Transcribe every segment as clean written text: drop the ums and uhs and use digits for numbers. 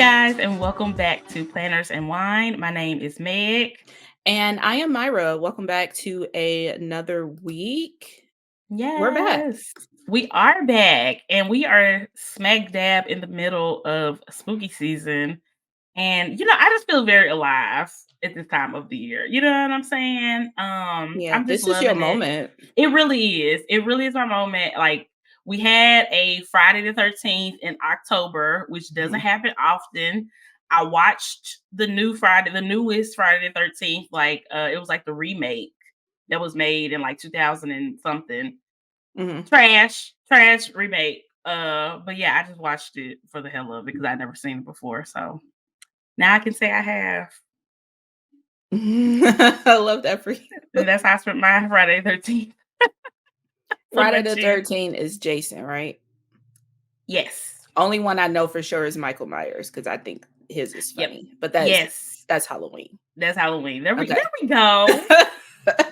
guys, and welcome back to Planners and Wine. My name is Meg. And I am Myra. Welcome back to another week. We're back. Yes, we are back, and we are smack dab in the middle of spooky season. And I just feel very alive at this time of the year. You know what I'm saying? Yeah, I'm just this is your loving it. moment. It really is. It really is our moment. Like we had a Friday the 13th in October, which doesn't happen often. I watched the newest Friday the 13th. Like it was like the remake that was made in like 2000 and something. Trash remake. But yeah, I just watched it for the hell of it because I'd never seen it before. So now I can say I have. I love that for you. And that's how I spent my Friday the 13th. Friday the 13th is Jason, right? Yes. Only one I know for sure is Michael Myers because I think his is funny. Yep. But that's Halloween. That's Halloween. There we go. I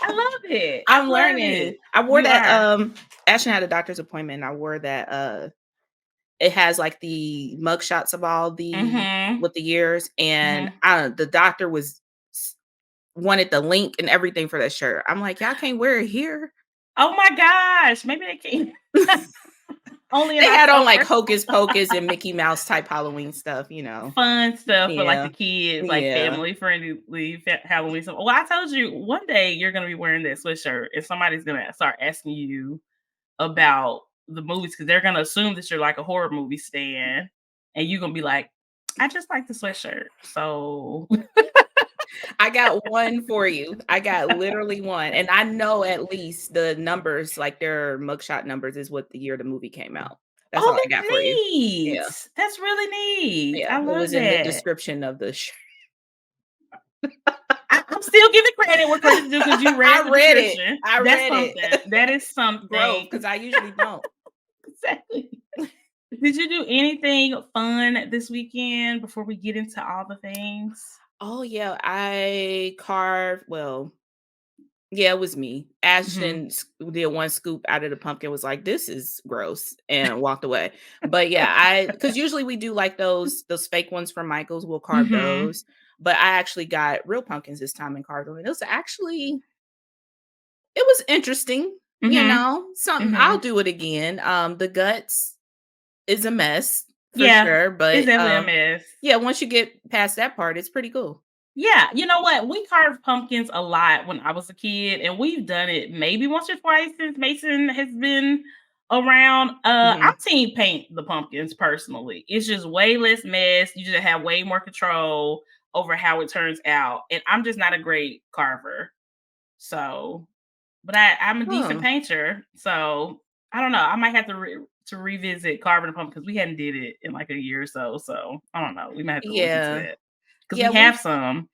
love it. I'm learning. I wore that. Ashton had a doctor's appointment. And I wore that. It has like the mug shots of all the with the years, and the doctor wanted the link and everything for that shirt. I'm like, y'all can't wear it here. Oh my gosh, maybe they can't. Only they had on like Hocus Pocus and Mickey Mouse type Halloween stuff, fun stuff for like the kids, like family friendly Halloween stuff. Well, I told you one day you're gonna be wearing that sweatshirt, and somebody's gonna start asking you about the movies because they're gonna assume that you're like a horror movie stan, and you're gonna be like, I just like the sweatshirt. So I got one for you. I got literally one. And I know at least the numbers, like their mugshot numbers, is what the year the movie came out. That's all I got for you. Yeah. That's really neat. Yeah, I love it was in the description of the shirt. I'm still giving credit where credit's due because you read the description. I read it. That is something. Because I usually don't. Exactly. Did you do anything fun this weekend before we get into all the things? Oh, yeah. I carved, it was me. Ashton did one scoop out of the pumpkin, was like, this is gross, and walked away. But yeah, because usually we do like those fake ones from Michael's. We'll carve those. But I actually got real pumpkins this time and carved them. And it was interesting, something. I'll do it again. The guts is a mess for sure. But it's definitely a mess. Yeah, once you get past that part, it's pretty cool. Yeah, you know what? We carved pumpkins a lot when I was a kid, and we've done it maybe once or twice since Mason has been around. I'm team paint the pumpkins personally. It's just way less mess. You just have way more control over how it turns out. And I'm just not a great carver. So, but I'm a decent painter. So I don't know. I might have to revisit carving a pumpkin because we hadn't did it in like a year or so. So I don't know. We might have to look into that. Because we have some.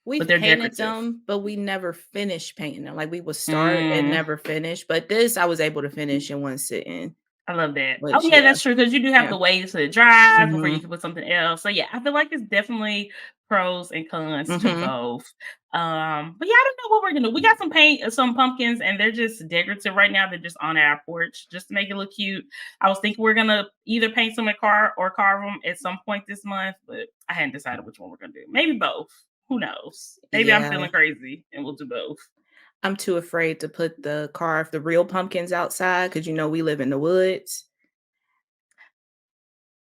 We've painted them, but we never finished painting them. Like we would start and never finish. But this I was able to finish in one sitting. I love that. That's true. Because you do have to wait until it dries before you can put something else. So yeah, I feel like it's definitely pros and cons to both. But yeah, I don't know what we're gonna do. We got some pumpkins, and they're just decorative right now. They're just on our porch just to make it look cute. I was thinking we're gonna either paint some or carve them at some point this month, but I hadn't decided which one we're gonna do. Maybe both. Who knows? Maybe I'm feeling crazy and we'll do both. I'm too afraid to put the real pumpkins outside because we live in the woods.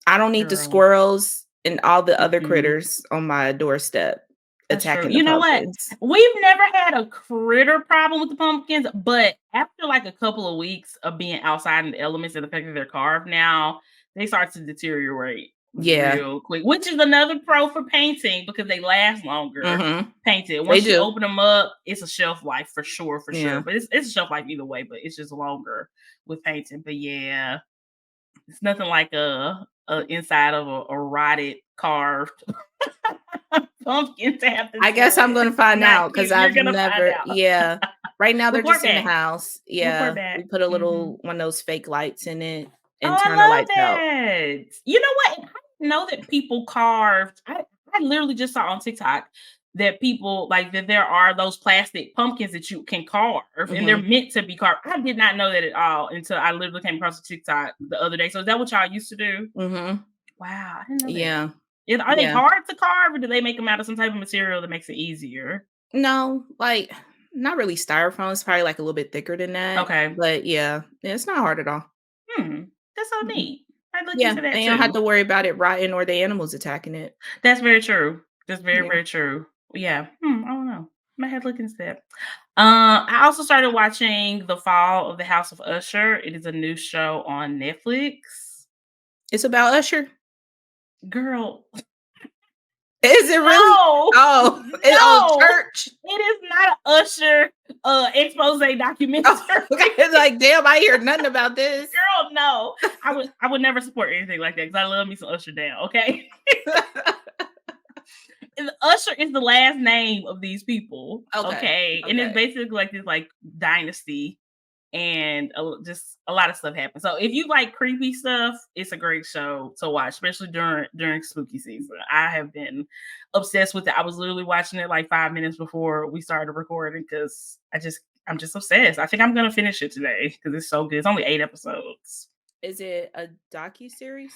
I don't need the squirrels and all the other critters on my doorstep attacking the pumpkins. You know what? We've never had a critter problem with the pumpkins, but after like a couple of weeks of being outside in the elements and the fact that they're carved now, they start to deteriorate. Real quick, which is another pro for painting because they last longer painted. Once you open them up, it's a shelf life for sure. But it's a shelf life either way, but it's just longer with painting. But yeah, it's nothing like a inside of a rotted carved pumpkin to have to I guess I'm gonna find out because I've never right now they're just in the house. We put a little one of those fake lights in it and turn the lights out. You know what? I know that people carved. I literally just saw on TikTok that people like that there are those plastic pumpkins that you can carve and they're meant to be carved. I did not know that at all until I literally came across a TikTok the other day. So is that what y'all used to do? Wow, I didn't know that. Yeah. Are they Yeah. hard to carve, or do they make them out of some type of material that makes it easier? No, like, not really styrofoam, it's probably, like, a little bit thicker than that, Okay. but yeah, it's not hard at all. That's so Mhm. neat. I'd look Yeah, into that and you don't have too. to worry about it rotting or the animals attacking it. That's very true. That's very, Yeah. very true. Yeah. I don't know. Might have to look into that. I also started watching The Fall of the House of Usher. It is a new show on Netflix. It's about Usher? Girl, Is it really? no, Oh, no, church? it is not a Usher expose documentary. Oh, okay, like, damn, I hear nothing about this. Girl, no. I would never support anything like that because I love me some Usher down, okay? And Usher is the last name of these people, Okay, okay? And it's okay. basically like this like dynasty and just a lot of stuff happens. So if you like creepy stuff, it's a great show to watch, especially during spooky season. I have been obsessed with it. I was literally watching it like 5 minutes before we started recording because I'm just obsessed. I think I'm gonna finish it today because it's so good. It's only 8 episodes. Is it a docu-series?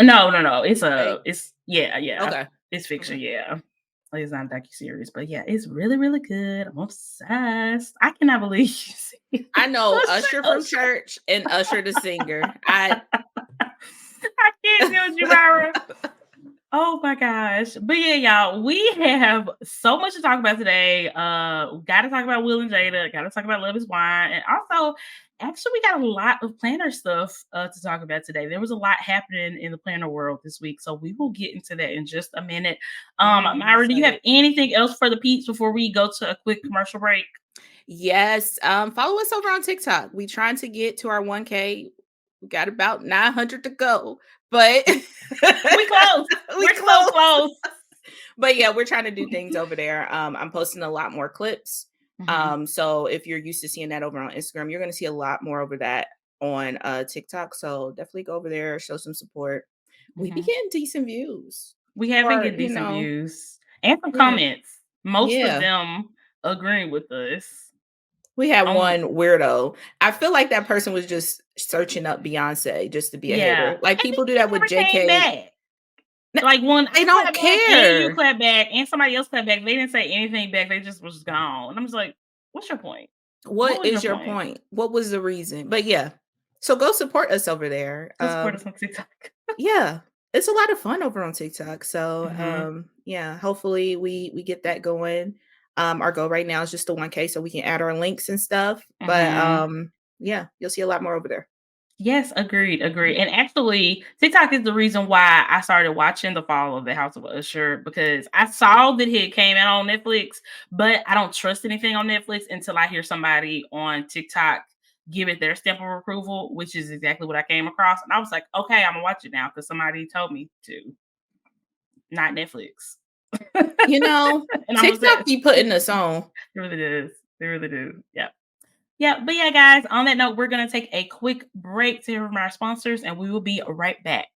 No, no, no. Fake? Yeah. Okay, It's fiction, okay. yeah. It's not a docu-series, but yeah, it's really, really good. I'm obsessed. I cannot believe you see I know Usher, Usher from Usher. church and Usher the singer. I I can't deal with you, Myra. Oh my gosh. But yeah, y'all, we have so much to talk about today. We gotta talk about Will and Jada, gotta talk about Love is Wine, and also actually we got a lot of planner stuff to talk about today. There was a lot happening in the planner world this week, so we will get into that in just a minute. I'm Myra, do you have excited. anything else for the peeps before we go to a quick commercial break? Yes, follow us over on TikTok. We trying to get to our 1K. We got about 900 to go, but We close. we We're so close. close. But yeah, we're trying to do things over there. I'm posting a lot more clips. Mhm, So if you're used to seeing that over on Instagram, you're going to see a lot more over that on TikTok. So definitely go over there, show some support. We be mhm. getting decent views, We have been or getting decent views and some yeah, comments. Most of yeah. them agreeing with us. We had Um, one weirdo. I feel like that person was just searching up Beyonce just to be a yeah, hater. Like and then people do he that with never came JK. back. Like when I They don't clap back and you care. clap back and somebody else clap back, they didn't say anything back. They just was gone. And I'm just like, what's your point? What What was your is your point? point? What was the reason? But yeah. So go support us over there. Go support us on TikTok. Yeah. It's a lot of fun over on TikTok. So Hmm. yeah, hopefully we get that going. Our goal right now is just the 1K so we can add our links and stuff. But Hmm. yeah, you'll see a lot more over there. Yes, agreed, agreed. And actually, TikTok is the reason why I started watching The Fall of the House of Usher because I saw that it came out on Netflix, but I don't trust anything on Netflix until I hear somebody on TikTok give it their stamp of approval, which is exactly what I came across. And I was like, okay, I'm gonna watch it now because somebody told me to, not Netflix. You know, And I'm TikTok obsessed. be putting us on. It really does. They really do. Yeah. Yeah. But yeah, guys, on that note, we're going to take a quick break to hear from our sponsors and we will be right back.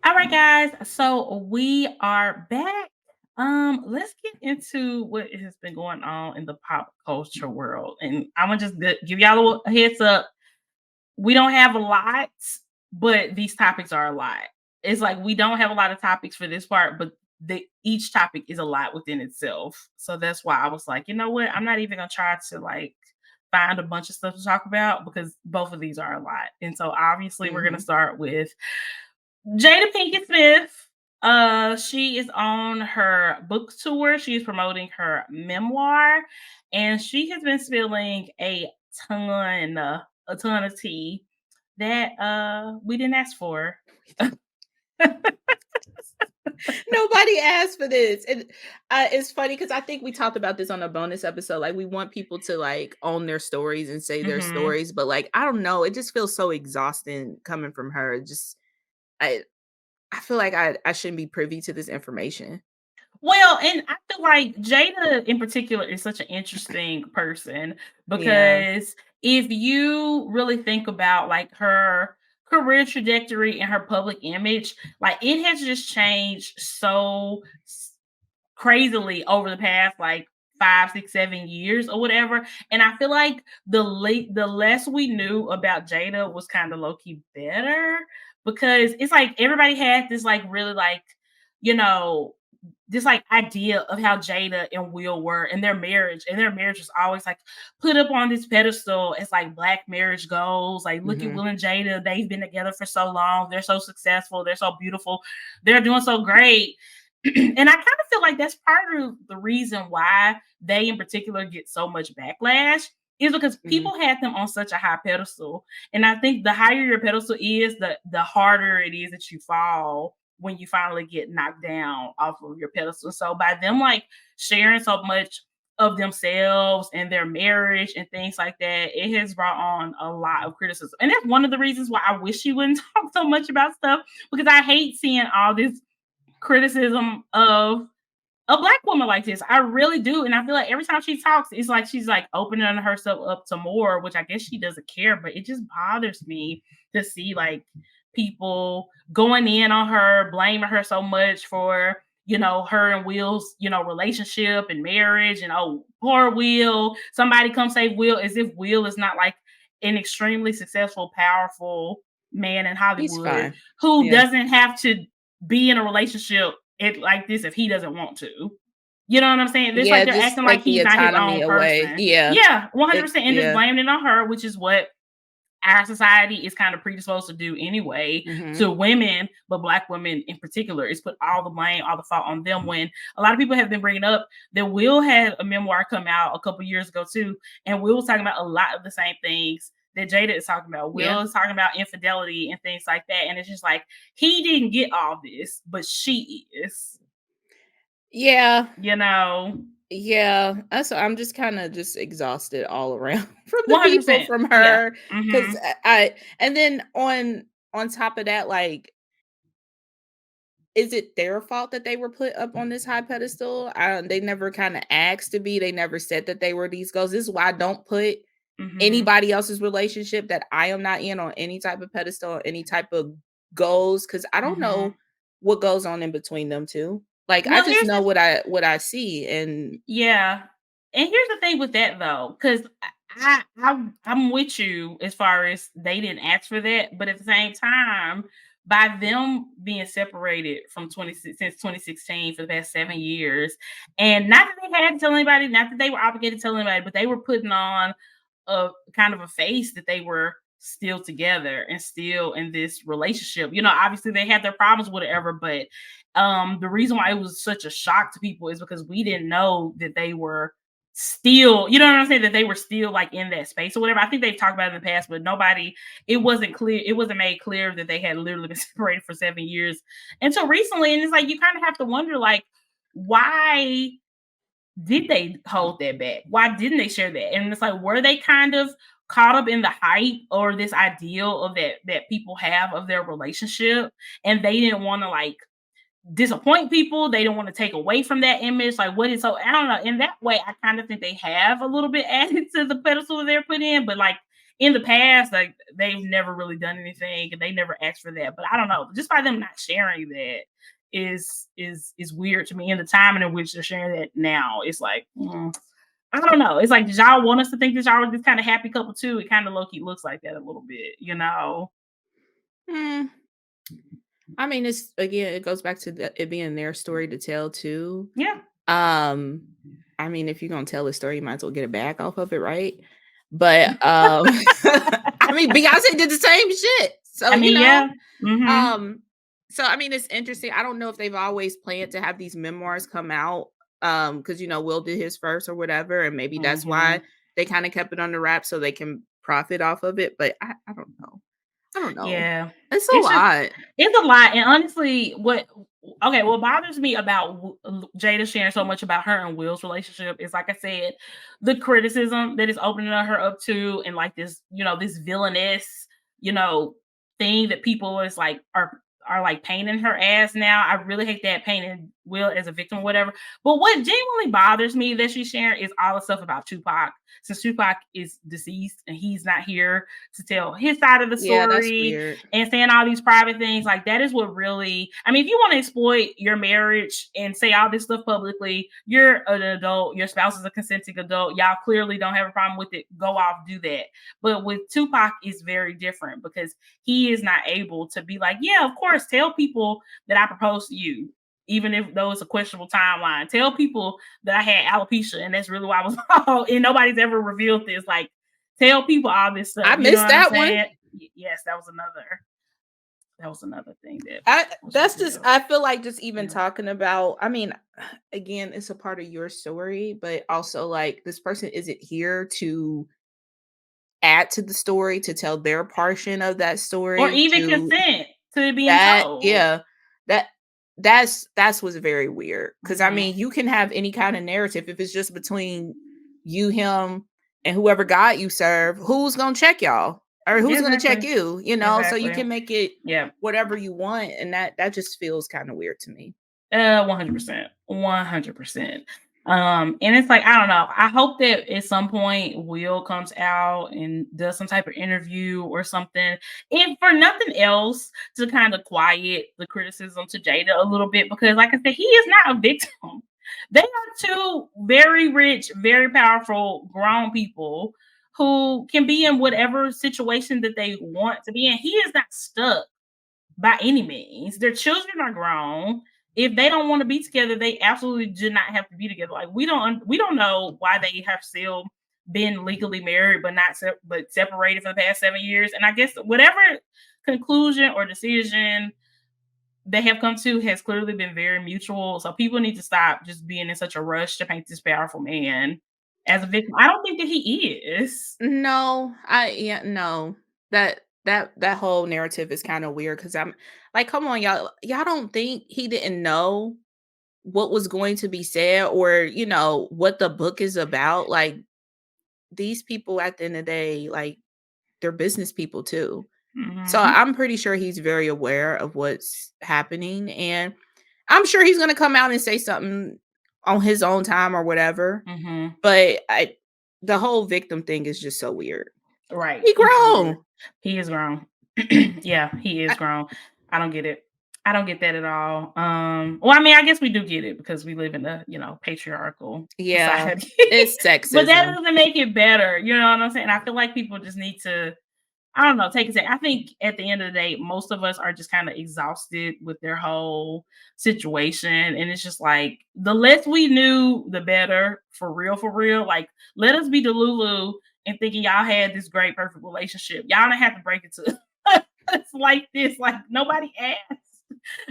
All right, guys. So we are back. Let's get into what has been going on in the pop culture world. And I'm gonna just give y'all a heads up. We don't have a lot, but these topics are a lot. It's like we don't have a lot of topics for this part, but each topic is a lot within itself. So that's why I was like, you know what? I'm not even gonna try to like find a bunch of stuff to talk about because both of these are a lot. And so obviously we're gonna Mhm. start with Jada Pinkett Smith. She is on her book tour. She's promoting her memoir, and she has been spilling a ton of tea that we didn't ask for. Nobody asked for this. And it's funny because I think we talked about this on a bonus episode. Like, we want people to like own their stories and say their Hmm. stories, but like, I don't know. It just feels so exhausting coming from her. Just, I, I feel like I shouldn't be privy to this information. Well, and I feel like Jada in particular is such an interesting person Yeah. because if you really think about like her career trajectory and her public image, like it has just changed so crazily over the past like 5, 6, 7 years or whatever. And I feel like the less we knew about Jada was kind of low key better because it's like everybody had this like really like, you know, this like idea of how Jada and Will were in their marriage, and their marriage was always like put up on this pedestal as like black marriage goals. Like, look at Mhm. Will and Jada, they've been together for so long, they're so successful, they're so beautiful, they're doing so great. And I kind of feel like that's part of the reason why they in particular get so much backlash is because Mhm. people had them on such a high pedestal. And I think the higher your pedestal is, the harder it is that you fall when you finally get knocked down off of your pedestal. So by them like sharing so much of themselves and their marriage and things like that, it has brought on a lot of criticism. And that's one of the reasons why I wish she wouldn't talk so much about stuff, because I hate seeing all this criticism of a black woman like this. I really do. And I feel like every time she talks, it's like she's like opening herself up to more, which I guess she doesn't care, but it just bothers me to see like people going in on her, blaming her so much for, her and Will's, relationship and marriage. And oh, poor Will. Somebody come save Will, as if Will is not like an extremely successful, powerful man in He's Hollywood fine. who Yeah. doesn't have to be in a relationship like this if he doesn't want to. You know what I'm saying? It's like Yeah, they're just acting like take the he's not his autonomy own away. person. Yeah. Yeah, It 100%, and just yeah. blaming it on her, which is what our society is kind of predisposed to do anyway Mhm. to women, but black women in particular is put all the blame, all the fault on them. When a lot of people have been bringing up that Will had a memoir come out a couple years ago too, and Will was talking about a lot of the same things that Jada is talking about. Yeah. Will is talking about infidelity and things like that, and it's just like he didn't get all this, but she is. Yeah. You know, Yeah. I'm just kinda just exhausted all around from the people 100%. from Yeah. her, 'cause Mhm. I and then on top of that, like, is it their fault that they were put up on this high pedestal? They never kinda asked to be, they never said that they were these goals. This is why I don't put Mhm. anybody else's relationship that I am not in on any type of pedestal or any type of goals, because I don't Mhm. know what goes on in between them 2. Like, I Well, just here's know the what I see, and yeah. And here's the thing with that though, because I'm with you as far as they didn't ask for that, but at the same time, by them being separated from 26 since 2016 for the past 7 years, and not that they had to tell anybody, not that they were obligated to tell anybody, but they were putting on a kind of a face that they were still together and still in this relationship. Obviously they had their problems, whatever, but the reason why it was such a shock to people is because we didn't know that they were still, you know what I'm saying, that they were still like in that space or whatever. I think they've talked about it in the past, but nobody, it wasn't made clear that they had literally been separated for 7 years until recently. And it's like you kind of have to wonder, like, why did they hold that back? Why didn't they share that? And it's like, were they kind of caught up in the hype or this ideal of that people have of their relationship, and they didn't want to like disappoint people? They don't want to take away from that image. Like, what is so? I don't know. In that way, I kind of think they have a little bit added to the pedestal that they're put in, but like in the past, like they've never really done anything and they never asked for that. But I don't know. Just by them not sharing that is weird to me. In the timing in which they're sharing that now, it's like I don't know. It's like, did y'all want us to think that y'all were this kind of happy couple too? It kind of low key looks like that a little bit. mm, I mean, it's again, it goes back to it being their story to tell too. Yeah. Um, I mean, if you're gonna tell a story, you might as well get a bag off of it, right? But I mean, Beyonce did the same shit. So, I mean, yeah. Hmm. um, so I mean, it's interesting. I don't know if they've always planned to have these memoirs come out. Because Will did his first or whatever, and maybe that's why Hmm. they kind of kept it on the wrap so they can profit off of it. But I don't know. I don't know. Yeah. It's a It's just lot. it's a lot. And honestly, what bothers me about Jada sharing so much about her and Will's relationship is, like I said, the criticism that is opening her up to, and like this villainous, you know, thing that people is like are like painting her as now. I really hate that painting Will as a victim or whatever. But what genuinely bothers me that she's sharing is all the stuff about Tupac. Since Tupac is deceased and he's not here to tell his side of the Yeah, that's story weird. and saying all these private things, like that is what really, I mean, if you want to exploit your marriage and say all this stuff publicly, you're an adult, your spouse is a consenting adult, y'all clearly don't have a problem with it, go off, do that. But with Tupac, it's very different because he is not able to be like, yeah, of course, tell people that I proposed to you, even if though it's a questionable timeline. Tell people that I had alopecia and that's really why I was and nobody's ever revealed this. Like, tell people all this stuff. I You know missed what I'm that one. saying? Yes, that was another thing that I was that's just revealed. I feel like just even Yeah. talking about, I mean, again, it's a part of your story, but also like this person isn't here to add to the story, to tell their portion of that Or story, even to consent to being that, told. yeah, that that's what's very weird. Because I Mhm. mean, you can have any kind of narrative if it's just between you, him, and whoever God you serve. Who's gonna check y'all, or who's gonna check Exactly. you? You know, so you Exactly. can make it Yeah. whatever you want, and that just feels kind of weird to me. 100%. 100%. And it's like, I don't know. I hope that at some point Will comes out and does some type of interview or something. And for nothing else, to kind of quiet the criticism to Jada a little bit, because like I said, he is not a victim. They are two very rich, very powerful grown people who can be in whatever situation that they want to be in. He is not stuck by any means. Their children are grown. If they don't want to be together, they absolutely do not have to be together. Like we don't know why they have still been legally married but not but separated for the past 7 years. And I guess whatever conclusion or decision they have come to has clearly been very mutual. So people need to stop just being in such a rush to paint this powerful man as a victim. I don't think that he is. No, no. That whole narrative is kind of weird because I'm like, come on, y'all don't think he didn't know what was going to be said, or what the book is about? Like, these people at the end of the day, like, they're business people too. So Hmm. I'm pretty sure he's very aware of what's happening, and I'm sure he's gonna come out and say something on his own time or whatever. Hmm. But the whole victim thing is just so weird. Right. He It's weird. grown. He is grown. Yeah, he is I, grown. I don't get it. I don't get that at all. Well, I mean, I guess we do get it because we live in a, patriarchal yeah, society. it's But that sexism. doesn't make it better. You know what I'm saying? I feel like people just need to, I don't know, take a second. I think at the end of the day, most of us are just kind of exhausted with their whole situation. And it's just like the less we knew, the better. For real, for real. Like, let us be Delulu and thinking y'all had this great, perfect relationship. Y'all don't have to break it to us like this. Like nobody asked.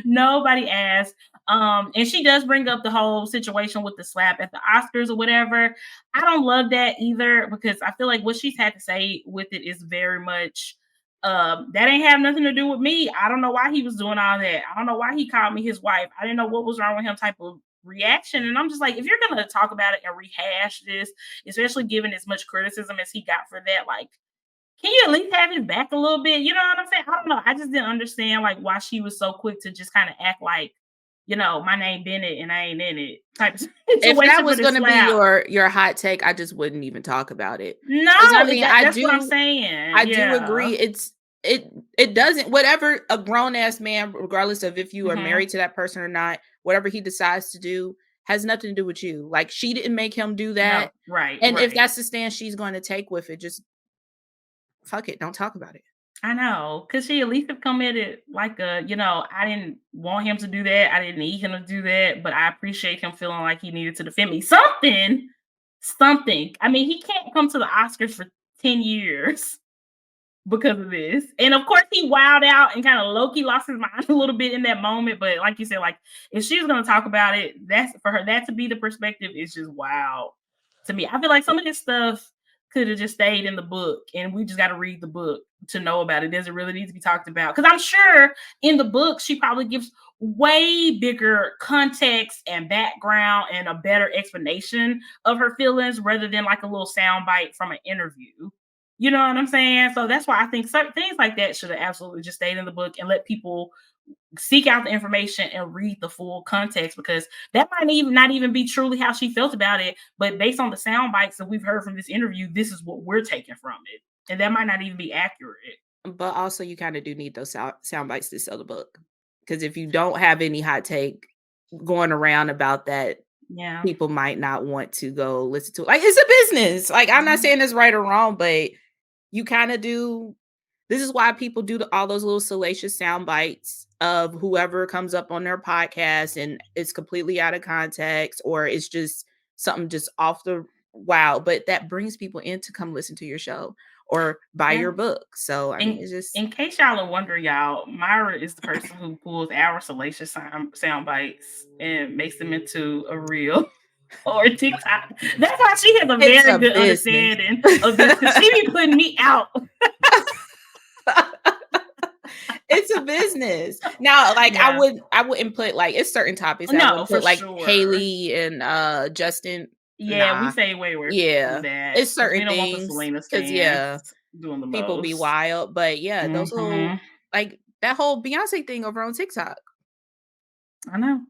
Nobody asked. And she does bring up the whole situation with the slap at the Oscars or whatever. I don't love that either because I feel like what she's had to say with it is very much that ain't have nothing to do with me. I don't know why he was doing all that. I don't know why he called me his wife. I didn't know what was wrong with him type of reaction. And I'm just like, if you're gonna talk about it and rehash this, especially given as much criticism as he got for that, like can you at least have his back a little bit? You know what I'm saying? I don't know. I just didn't understand like why she was so quick to just kind of act like, my name Bennett and I ain't in it type of If that situation for was this gonna be slap. your hot take, I just wouldn't even talk about it. Because I No, mean, that's what I'm saying. I do Yeah. agree. It doesn't, whatever a grown ass man, regardless of if you are Hmm. married to that person or not, whatever he decides to do has nothing to do with you. Like, she didn't make him do No, that. right, And if right. that's the stance she's going to take with it, just fuck it. Don't talk about it. I know. Cause she at least have committed like I didn't want him to do that. I didn't need him to do that, but I appreciate him feeling like he needed to defend me. Something. Something. I mean, he can't come to the Oscars for 10 years because of this. And of course, he wowed out and kind of low key lost his mind a little bit in that moment. But like you said, like if she was going to talk about it, that's for her, that to be the perspective is just wow to me. I feel like some of this stuff could have just stayed in the book and we just got to read the book to know about it. Does it really need to be talked about? Because I'm sure in the book, she probably gives way bigger context and background and a better explanation of her feelings rather than like a little sound bite from an interview. You know what I'm saying? So that's why I think certain things like that should have absolutely just stayed in the book and let people seek out the information and read the full context, because that might even not even be truly how she felt about it, but based on the sound bites that we've heard from this interview, this is what we're taking from it. And that might not even be accurate. But also, you kinda do need those sound bites to sell the book, because if you don't have any hot take going around about that, Yeah. people might not want to go listen to it. Like, it's a business. Like, I'm not Mhm. saying it's right or wrong, but you kinda do. This is why people do all those little salacious sound bites of whoever comes up on their podcast, and it's completely out of context, or it's just something just off the wow, but that brings people in to come listen to your show or buy Yeah. your book. So, I mean, In it's just in case y'all are wondering, y'all, Myra is the person who pulls our salacious sound bites and makes them into a reel or TikTok. That's why she has a it's very a good business. understanding of this, because she be putting me out. It's a business. Now, like, I Yeah. would I wouldn't put, like, it's certain topics that I No, wouldn't for put, like, sure. Haley and, Justin. Yeah, we Nah. say way worse than Yeah. that It's because we certain don't want the things, Selena cause stands yeah, doing the people be most. wild, but yeah, those little Mhm. like, that whole Beyonce thing over on TikTok, I know.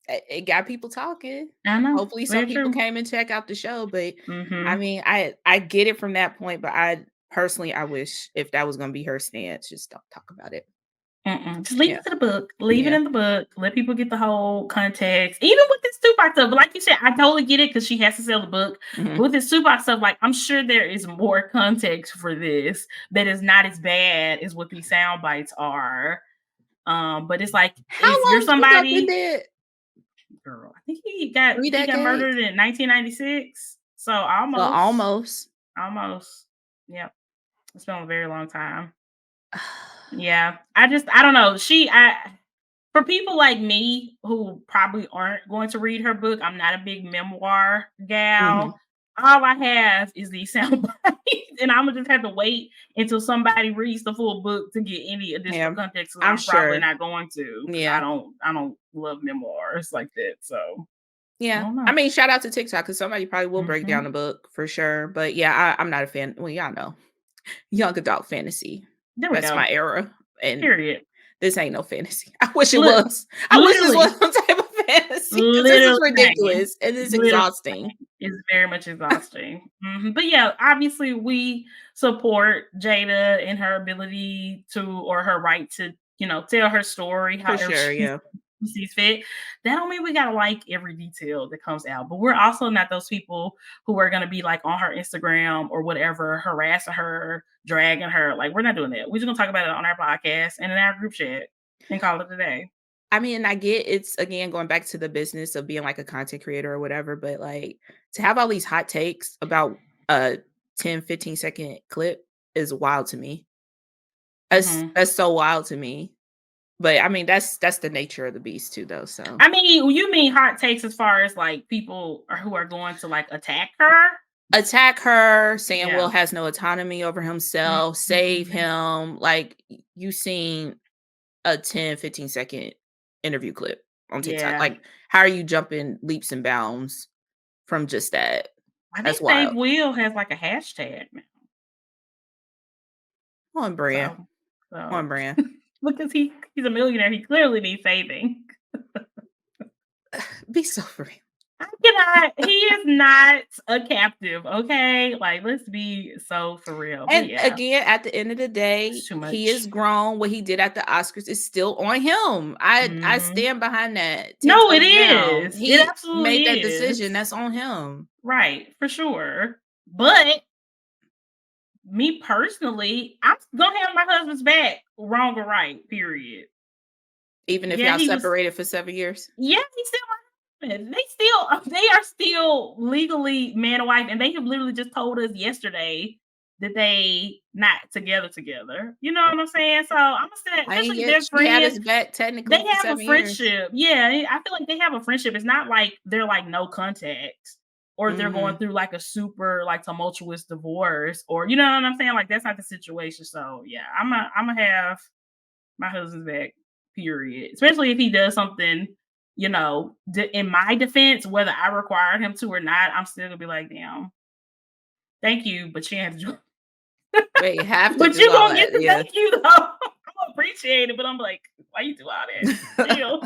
it got people talking. I know. Hopefully, some Very people true. came and check out the show, but, I Mhm. mean, I get it from that point, but I personally, I wish if that was gonna be her stance, just don't talk about it. Mm-mm. Just leave Yeah. it to the book. Leave it Yeah. in the book. Let people get the whole context. Even with this Tupac stuff, but like you said, I totally get it because she has to sell the book. Mhm. But with this Tupac stuff, like I'm sure there is more context for this that is not as bad as what these sound bites are. But it's like How if you're long Tupac been somebody, dead? girl, I think 3 he got decades? murdered in 1996. So So, almost. almost. Yep. It's been a very long time. Yeah. I don't know. For people like me who probably aren't going to read her book, I'm not a big memoir Mhm. gal. All I have is these sound bites, and I'm gonna just have to wait until somebody reads the full book to get any additional Yeah. context. Because I'm I'm probably sure. not going to, because Yeah. I don't love memoirs like that. So I Yeah. don't I know. mean, shout out to TikTok because somebody probably will break down Hmm. the book for sure. But yeah, I'm not a fan. Well, y'all know. Young adult fantasy. There we That's go. my era. And Period. this ain't no fantasy. I wish it Look, was. I wish this was literally, some type of fantasy because this is literally same. ridiculous and it's Literally exhausting. is very much exhausting. But yeah, obviously we support Jada in her ability to, or her right to, tell her story For however sure. she Yeah. sees fit. That don't mean we gotta like every detail that comes out. But we're also not those people who are gonna be like on her Instagram or whatever, harassing her, dragging her. Like we're not doing that. We're just gonna talk about it on our podcast and in our group chat and call it a day. I mean, I get it's again going back to the business of being like a content creator or whatever, but like to have all these hot takes about a 10-15 second clip is wild to me. Mhm. That's so wild to me. But I mean, that's the nature of the beast too, though. So I mean, you mean hot takes as far as like people who are going to like attack her? attack her, saying Will Yeah. has no autonomy over himself, save Mhm. him. Like you seen a 10-15 second interview clip on TikTok. Yeah. Like, how are you jumping leaps and bounds from just that? I That's think Save wild. Will has like a hashtag now. On brand. So On so brand. because he's a millionaire, he clearly needs saving. Be so for real. I cannot, he is not a captive, okay? Like let's be so for real. But And yeah, again, at the end of the day, it's too he is much. grown. What he did at the Oscars is still on him. I Mhm. stand behind that. 10 No, it toes down. is. It He absolutely made that is. decision. That's on him. Right, for sure. But me personally, I'm gonna have my husband's back, wrong or right, period. Even if Yeah, y'all he was separated for 7 years. yeah, he's still my husband. They are still legally man and wife, and they have literally just told us yesterday that they not together. You know what I'm saying? So I'm gonna say, I ain't especially if yet. they're She had friends, his back they technically for have a 7 years. friendship. Yeah, I feel like they have a friendship. It's not like they're like no contact or they're going Mhm. through like a super like tumultuous divorce or you know what I'm saying? Like that's not the situation. So yeah, I'm gonna have my husband's back, period. Especially if he does something, in my defense, whether I required him to or not, I'm still gonna be like, damn, thank you, but you have to join. Wait, you have to But do you all gonna get that. the Yeah. thank you though. I'm gonna appreciate it, but I'm like, why you do all that? Still,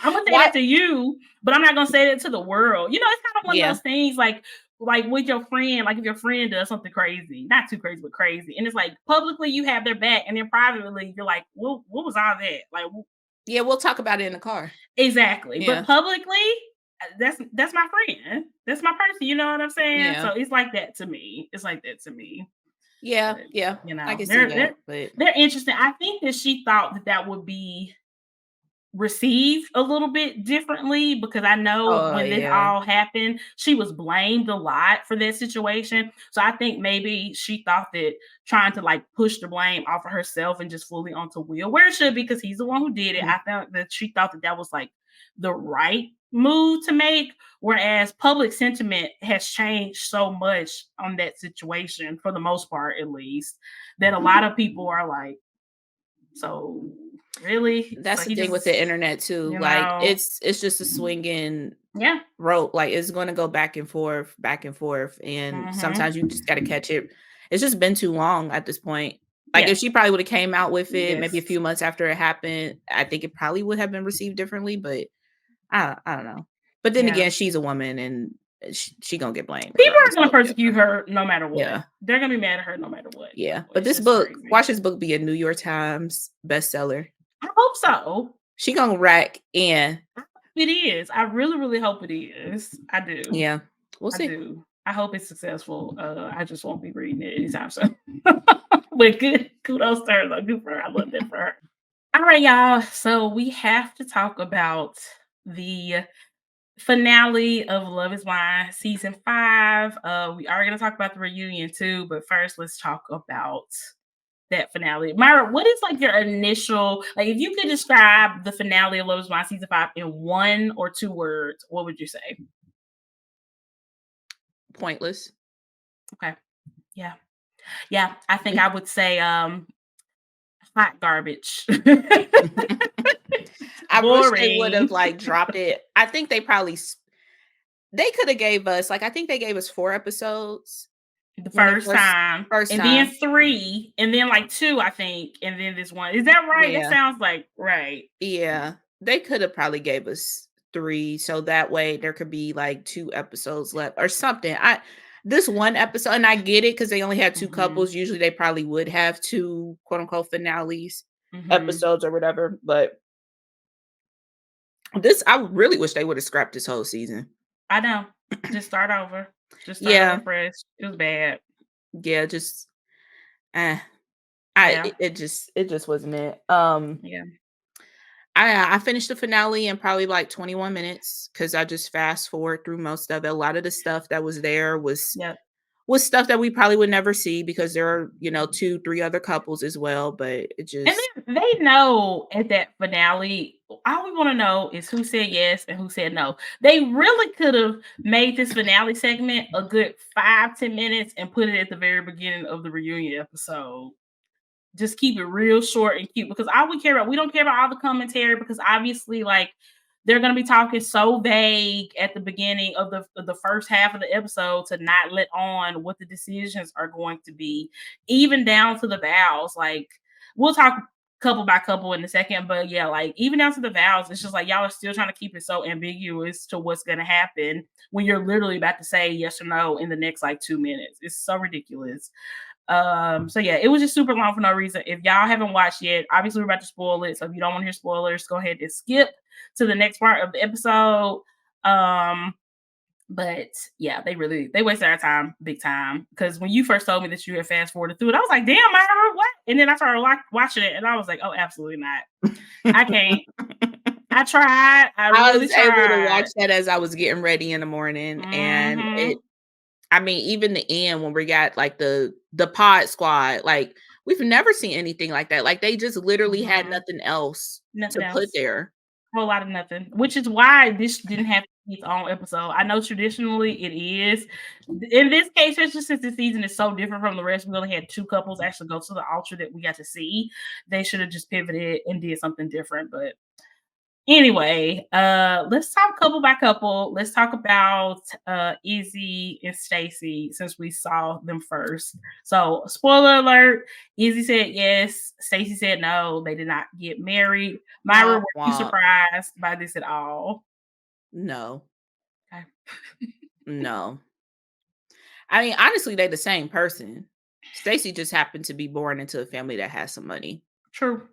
I'm gonna say Why? that to you, but I'm not gonna say that to the world. You know, it's kind of one of Yeah. those things like with your friend, like if your friend does something crazy, not too crazy, but crazy, and it's like publicly you have their back, and then privately you're like, what was all that? Like, Yeah, we'll talk about it in the car. exactly. But Yeah. publicly, that's my friend. That's my person. You know what I'm saying? Yeah. So it's like that to me. It's like that to me. Yeah. But Yeah. you I know, can see they're that. they're But they're interesting. I think that she thought that that would be received a little bit differently because I know oh when this yeah. all happened, she was blamed a lot for that situation. So I think maybe she thought that trying to like push the blame off of herself and just fully onto Will, where it should be because he's the one who did it. Mhm. I thought that she thought that that was like the right move to make. Whereas public sentiment has changed so much on that situation, for the most part, at least, that a lot of people are like, so really? So That's the he thing with just, the internet too. you Like know, it's just a swinging yeah. rope. Like it's going to go back and forth, and sometimes you Mhm. just got to catch it. It's just been too long at this point. Like if Yeah. she probably would have came out with it maybe a Yes. few months after it happened, I think it probably would have been received differently. But I don't know. But then Yeah. again, she's a woman and she gonna get blamed People are regardless. gonna So yeah, persecute her no matter what. yeah, They're gonna be mad at her no matter what. yeah. So But it's this just book, crazy. watch this book be a New York Times bestseller. I hope so. She gonna rack in. It is. I really, really hope it is. I do. Yeah, we'll I see. do. I hope it's successful. I just won't be reading it anytime soon. But good kudos to her though. Good for her. I love that for her. All right, y'all. So we have to talk about the finale of Love is Blind season 5. We are going to talk about the reunion too, but first let's talk about that finale. Myra, what is like your initial, like if you could describe the finale of Love is Blind season 5 in 1 or 2 words, what would you say? Pointless. Okay. Yeah. Yeah, I think I would say hot garbage. I wish they would have Boring. like dropped it. I think they probably they could have gave us like I think they gave us 4 episodes The when it first time, first and then time. 3, and then like 2, I think, and then this one. Is that right? That Yeah. sounds like right. Yeah. They could have probably gave us 3 so that way there could be like 2 episodes left or something. I this one episode and I get it cuz they only had 2 Mhm. couples. Usually they probably would have 2 quote unquote finales Mhm. episodes or whatever, but this I really wish they would have scrapped this whole season. I know. Just start over. Just start over Yeah. fresh. It was bad. Yeah, just eh. Yeah. It just wasn't it. Yeah. I finished the finale in probably like 21 minutes because I just fast forward through most of it. A lot of the stuff that was there Yep. was stuff that we probably would never see because there are, you know, 2, 3 other couples as well. But it And just then they know at that finale, all we want to know is who said yes and who said no. They really could have made this finale segment a good 5-10 minutes and put it at the very beginning of the reunion episode. Just keep it real short and cute because all we don't care about all the commentary because obviously, like, they're going to be talking so vague at the beginning of the first half of the episode to not let on what the decisions are going to be, even down to the vows. Like, we'll talk couple by couple in a second, but yeah, like even down to the vows, it's just like y'all are still trying to keep it so ambiguous to what's going to happen when you're literally about to say yes or no in the next like 2 minutes. It's so ridiculous. So yeah, it was just super long for no reason. If y'all haven't watched yet, obviously we're about to spoil it. So if you don't want to hear spoilers, go ahead and skip to the next part of the episode. Um, but yeah, they wasted our time big time. Because when you first told me that you had fast forwarded through it, I was like, damn, Myra, what? And then I started watching it and I was like, oh, absolutely not. I can't. I tried. I I really was able to watch tried. that as I was getting ready in the morning and Hmm. I mean, even the end when we got like the pod squad, like we've never seen anything like that. Like they just literally had Hmm. nothing else Nothing to put else. there. Whole lot of nothing, which is why this didn't have its own episode. I know traditionally it is. In this case, especially since the season is so different from the rest, we only had 2 couples actually go to the altar that we got to see. They should have just pivoted and did something different, but Anyway, let's talk couple by couple. Let's talk about Izzy and Stacy since we saw them first. So, spoiler alert, Izzy said yes, Stacy said no, they did not get married. Myra, Womp were you womp. surprised by this at all? No, Okay. no. I mean, honestly, they the same person. Stacy just happened to be born into a family that has some money. True.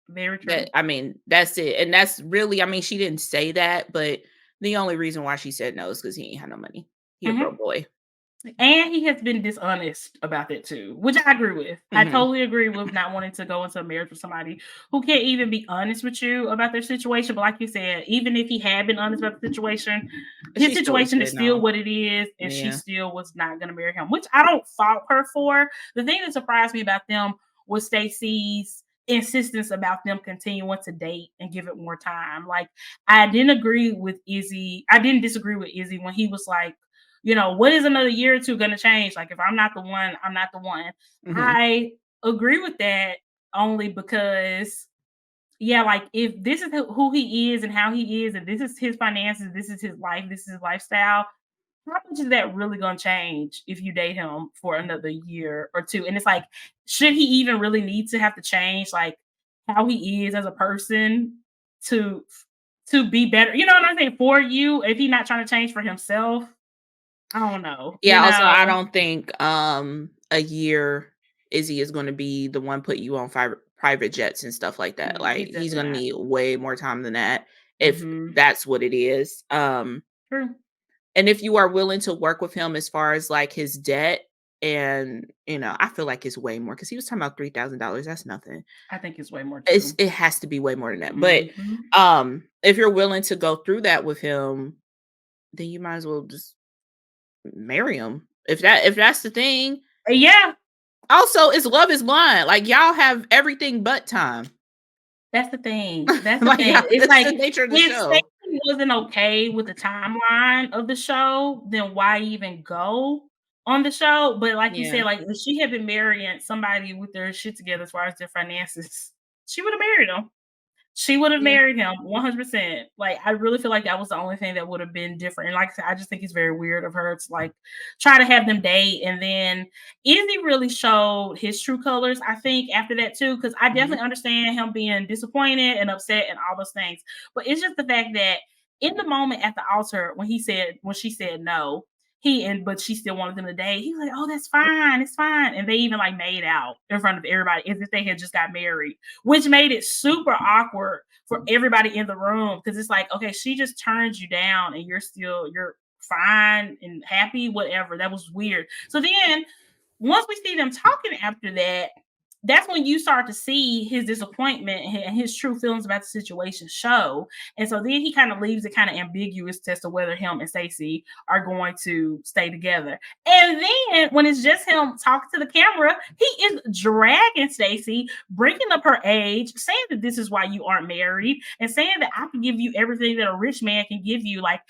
Very That true. I mean, that's it. And that's really, I mean, she didn't say that, but the only reason why she said no is because he ain't had no money. He a Mhm. broke boy. And he has been dishonest about that too, which I agree with. I Hmm. totally agree with not wanting to go into a marriage with somebody who can't even be honest with you about their situation. But like you said, even if he had been honest about the situation, But his she still would situation say is still no. what it is, and she Yeah. still was not going to marry him, which I don't fault her for. The thing that surprised me about them was Stacey's insistence about them continuing to date and give it more time. Like I didn't agree with Izzy. I didn't disagree with Izzy when he was like, what is another year or two going to change? Like, if I'm not the one, I'm not the one. Hmm. I agree with that only because, yeah, like if this is who he is and how he is, and this is his finances, this is his life, this is his lifestyle, how much is that really going to change if you date him for another year or two? And it's like, should he even really need to have to change, like, how he is as a person to be better? You know what I'm saying? For you, if he's not trying to change for himself, I don't know, Yeah, also I don't think a year Izzy is gonna be the one put you on private jets and stuff like that. Like He's he's definitely gonna not. need way more time than that if Mhm. that's what it is. True. And if you are willing to work with him as far as like his debt, and I feel like it's way more because he was talking about $3,000. That's nothing. I think it's way more It's too. it has to be way more than that. But Mhm. if you're willing to go through that with him, then you might as well just marry him. If that's the thing. Yeah, Also, it's Love is Blind. Like y'all have everything but time. that's the thing. That's the Like thing. y'all, It's that's the like, nature of the if show. Stacey wasn't okay with the timeline of the show, then why even go on the show? But like you Yeah. said, like if she had been marrying somebody with their shit together as far as their finances, she would have married him. She would have Yeah. married him 100%. Like, I really feel like that was the only thing that would have been different. And like I said, I just think it's very weird of her to like try to have them date. And then Izzy really showed his true colors, I think, after that too. Cause I Mhm. definitely understand him being disappointed and upset and all those things. But it's just the fact that in the moment at the altar when she said no, but she still wanted them to date. He was like, "Oh, that's fine, it's fine." And they even like made out in front of everybody as if they had just got married, which made it super awkward for everybody in the room because it's like, okay, she just turned you down and you're fine and happy, whatever. That was weird. So then once we see them talking after that, that's when you start to see his disappointment and his true feelings about the situation show. And so then he kind of leaves it kind of ambiguous as to whether him and Stacey are going to stay together. And then when it's just him talking to the camera, he is dragging Stacey, bringing up her age, saying that this is why you aren't married, and saying that I can give you everything that a rich man can give you. Like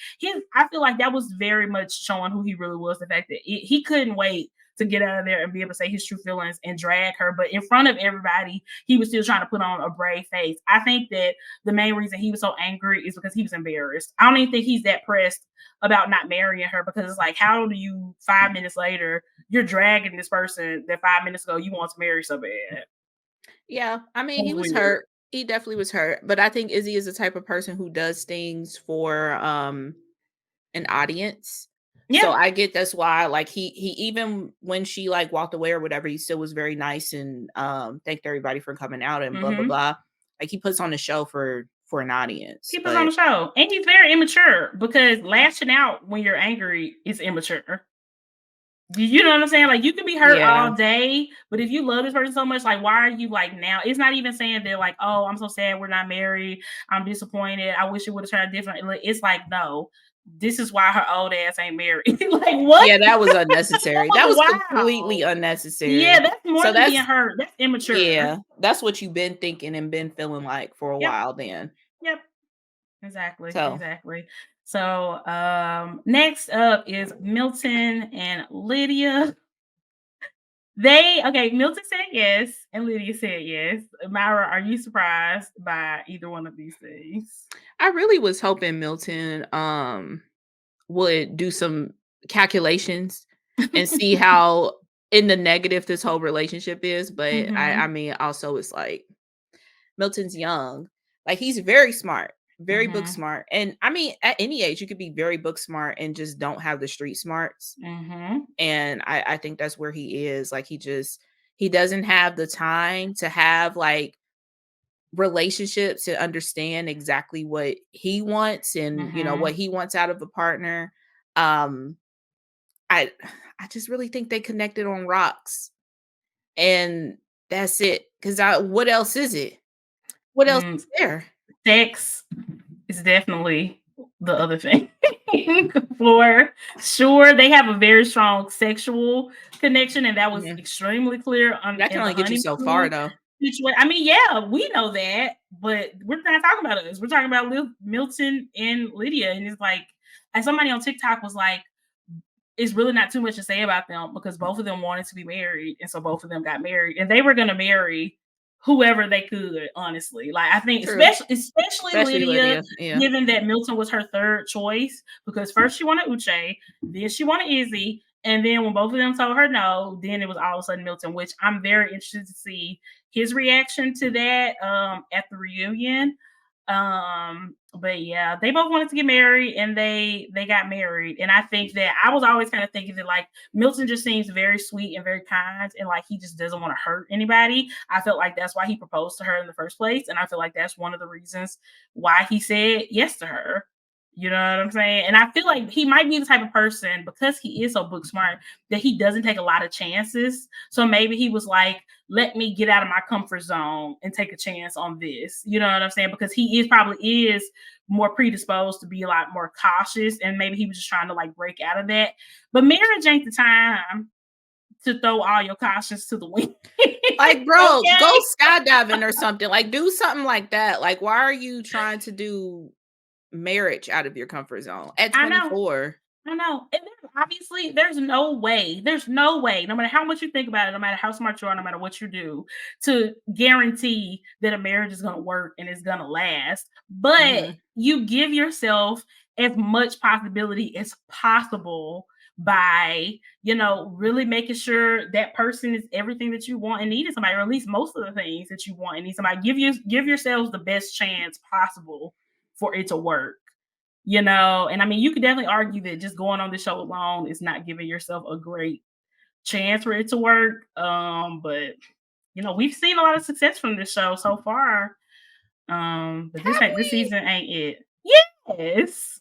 I feel like that was very much showing who he really was. The fact that he couldn't wait to get out of there and be able to say his true feelings and drag her. But in front of everybody, he was still trying to put on a brave face. I think that the main reason he was so angry is because he was embarrassed. I don't even think he's that pressed about not marrying her because it's like, how do you 5 minutes later, you're dragging this person that 5 minutes ago you want to marry so bad? Yeah. I mean, That he was was weird. hurt. He definitely was hurt. But I think Izzy is the type of person who does things for an audience. So Yeah. I get that's why like he even when she like walked away or whatever, he still was very nice and thanked everybody for coming out and blah blah Mm-hmm. blah. Like he puts on a show for an audience. He was on But the show. And he's very immature because lashing out when you're angry is immature. You know what I'm saying? Like you can be hurt yeah. all day, but if you love this person so much, like why are you like now? It's not even saying that like, oh, I'm so sad we're not married. I'm disappointed. I wish it would have turned different. It's like, no, this is why her old ass ain't married. Like what? Yeah, that was unnecessary. That was completely Wow. Yeah, unnecessary. that's more So than being that's hurt. That's immature. yeah, that's what you've been thinking and been feeling like for a Yep. while then. Yep. Exactly. So Exactly. So next up is Milton and Lydia. Milton said yes, and Lydia said yes. Myra, are you surprised by either one of these things? I really was hoping Milton would do some calculations and see how in the negative this whole relationship is. But I Mhm, mean, also it's like Milton's young. Like he's very smart, very book mhm, smart. And I mean, at any age, you could be very book smart and just don't have the street smarts. mhm, And I think that's where he is. Like he doesn't have the time to have like relationships and understand exactly what he wants and what mhm. he wants out of a partner. Um I I just really think they connected on rocks and that's it. Cause what else is it? What else Mm, is there? sex is definitely the other thing. For sure, they have a very strong sexual connection, and that was Mhm. extremely clear on That can in the only get you so far honeymoon though. situation. I mean, yeah, we know that, but we're not talking about us. We're talking about Milton and Lydia, and it's like, and somebody on TikTok was like, it's really not too much to say about them because both of them wanted to be married, and so both of them got married, and they were gonna marry whoever they could, honestly. Like I think True. especially Especially Lydia, Lydia. Yeah. given that Milton was her third choice, because first she wanted Uche, then she wanted Izzy, and then when both of them told her no, then it was all of a sudden Milton, which I'm very interested to see his reaction to that at the reunion. But yeah, they both wanted to get married and they got married. And I think that I was always kind of thinking that like Milton just seems very sweet and very kind and like he just doesn't want to hurt anybody. I felt like that's why he proposed to her in the first place. And I feel like that's one of the reasons why he said yes to her. You know what I'm saying? And I feel like he might be the type of person because he is so book smart that he doesn't take a lot of chances. So maybe he was like, let me get out of my comfort zone and take a chance on this. You know what I'm saying? Because he probably is more predisposed to be a lot more cautious, and maybe he was just trying to like break out of that. But marriage ain't the time to throw all your cautions to the wind. Like, bro, go Okay, skydiving or something. Like, do something like that. Like, why are you trying to do marriage out of your comfort zone at I know. 24? I know. And obviously, there's no way, no matter how much you think about it, no matter how smart you are, no matter what you do, to guarantee that a marriage is going to work and it's going to last. But Mhm. you give yourself as much possibility as possible by, really making sure that person is everything that you want and need in somebody, or at least most of the things that you want and need somebody. Give yourselves the best chance possible for it to work. And I mean, you could definitely argue that just going on the show alone is not giving yourself a great chance for it to work. But we've seen a lot of success from this show so far. But Have this we? season ain't it. Yes,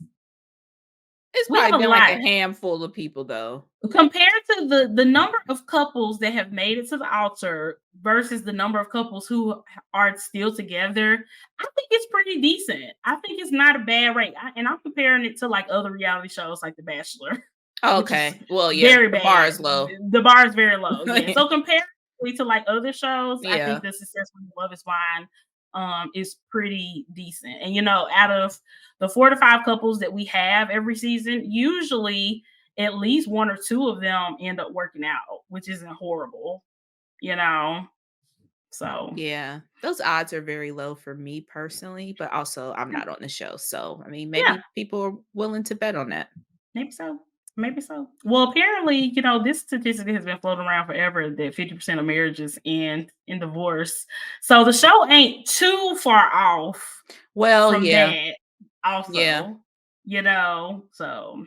It's we probably have a been like lot a handful of people though. compared to the number of couples that have made it to the altar versus the number of couples who are still together. I think it's pretty decent. I think it's not a bad rate, and I'm comparing it to like other reality shows like The Bachelor, Oh, which is okay. Well, yeah, very the bar bad. is low. The bar is very low. Yeah. So comparatively to like other shows, I Yeah. think the success of Love is Blind is pretty decent. And out of the 4 to 5 couples that we have every season, usually at least one or two of them end up working out, which isn't horrible, you know. So Yeah. Those odds are very low for me personally, but also I'm yeah, not on the show. So, I mean, yeah, maybe people are willing to bet on that. maybe so. Maybe so. Well, apparently, this statistic has been floating around forever that 50% of marriages end in divorce. So the show ain't too far off Well, from yeah. that, Yeah. also, So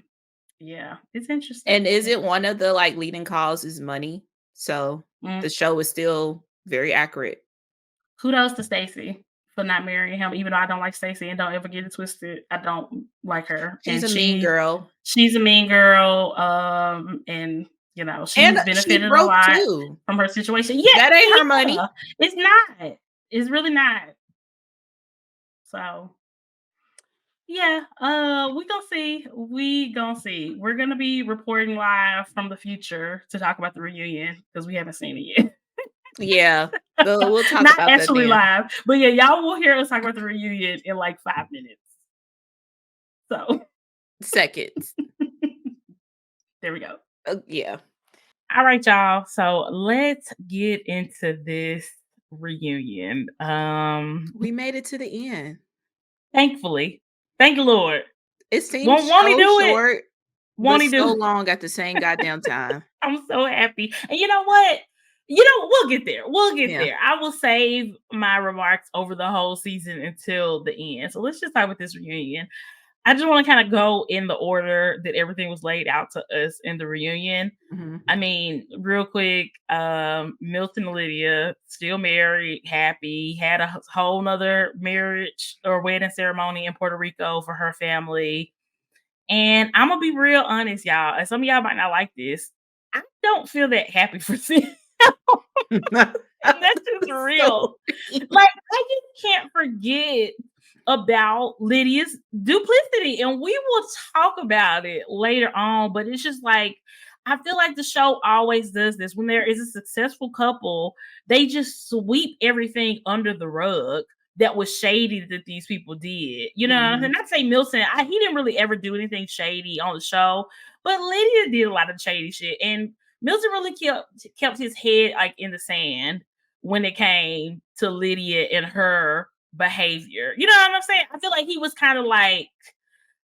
yeah, it's interesting. And is it one of the like leading causes money? So Mm. the show is still very accurate. Kudos to Stacey for not marrying him, even though I don't like Stacey and don't ever get it twisted. I don't like her. She's And a mean girl. she's a mean girl. And And she's she benefited a broke lot too. from her situation. Yeah, That ain't her money. yeah. It's not. It's really not. So yeah, we gonna see. We gonna see. We're gonna be reporting live from the future to talk about the reunion because we haven't seen it yet. Yeah. We'll talk Not about that actually then. live, but yeah, y'all will hear us talk about the reunion in like 5 minutes. So Seconds. there we go. Yeah. All right, y'all. So let's get into this reunion. We made it to the end. Thankfully. Thank you, Lord. It seems Won't he so do it? short, Won't but he so do long at the same goddamn time. I'm so happy. And you know what? We'll get there. We'll get Yeah. there. I will save my remarks over the whole season until the end. So let's just start with this reunion. I just want to kind of go in the order that everything was laid out to us in the reunion. Mhm. I mean, real quick, Milton and Lydia still married, happy, had a whole nother marriage or wedding ceremony in Puerto Rico for her family. And I'm gonna be real honest, y'all. And some of y'all might not like this. I don't feel that happy for Sid. And that's just real. So Like, I just can't forget about Lydia's duplicity, and we will talk about it later on. But it's just like I feel like the show always does this when there is a successful couple, they just sweep everything under the rug that was shady that these people did. You know what I'm saying? Mhm. Not to say Milton, he didn't really ever do anything shady on the show, but Lydia did a lot of shady shit, and Milton really kept his head like in the sand when it came to Lydia and her behavior. You know what I'm saying? I feel like he was kind of like,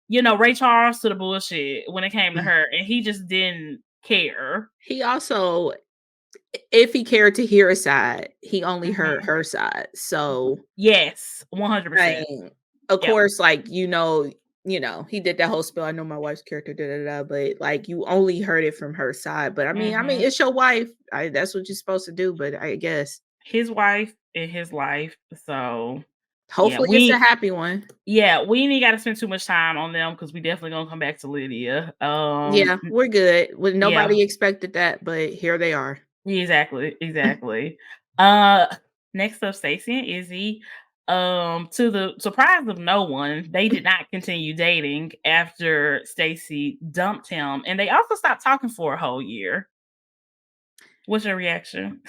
Ray Charles to the bullshit when it came to her, and he just didn't care. He also, if he cared to hear a side, he only heard Mhm. her side. So, Yes, I 100%. mean, of Yep. course, like, he did that whole spiel. I know my wife's character, da da da, but like you only heard it from her side. But I mean, Mhm. it's your wife. That's what you're supposed to do. But I guess His wife and his life. So yeah, hopefully it's a happy one. we ain't got to spend too much time on them because we definitely gonna come back to Lydia. Yeah, we're good. Well, Yeah, nobody expected that, but here they are. exactly. Uh, Next up, Stacey and Izzy. To the surprise of no one, they did not continue dating after Stacey dumped him, and they also stopped talking for a whole year. What's your reaction?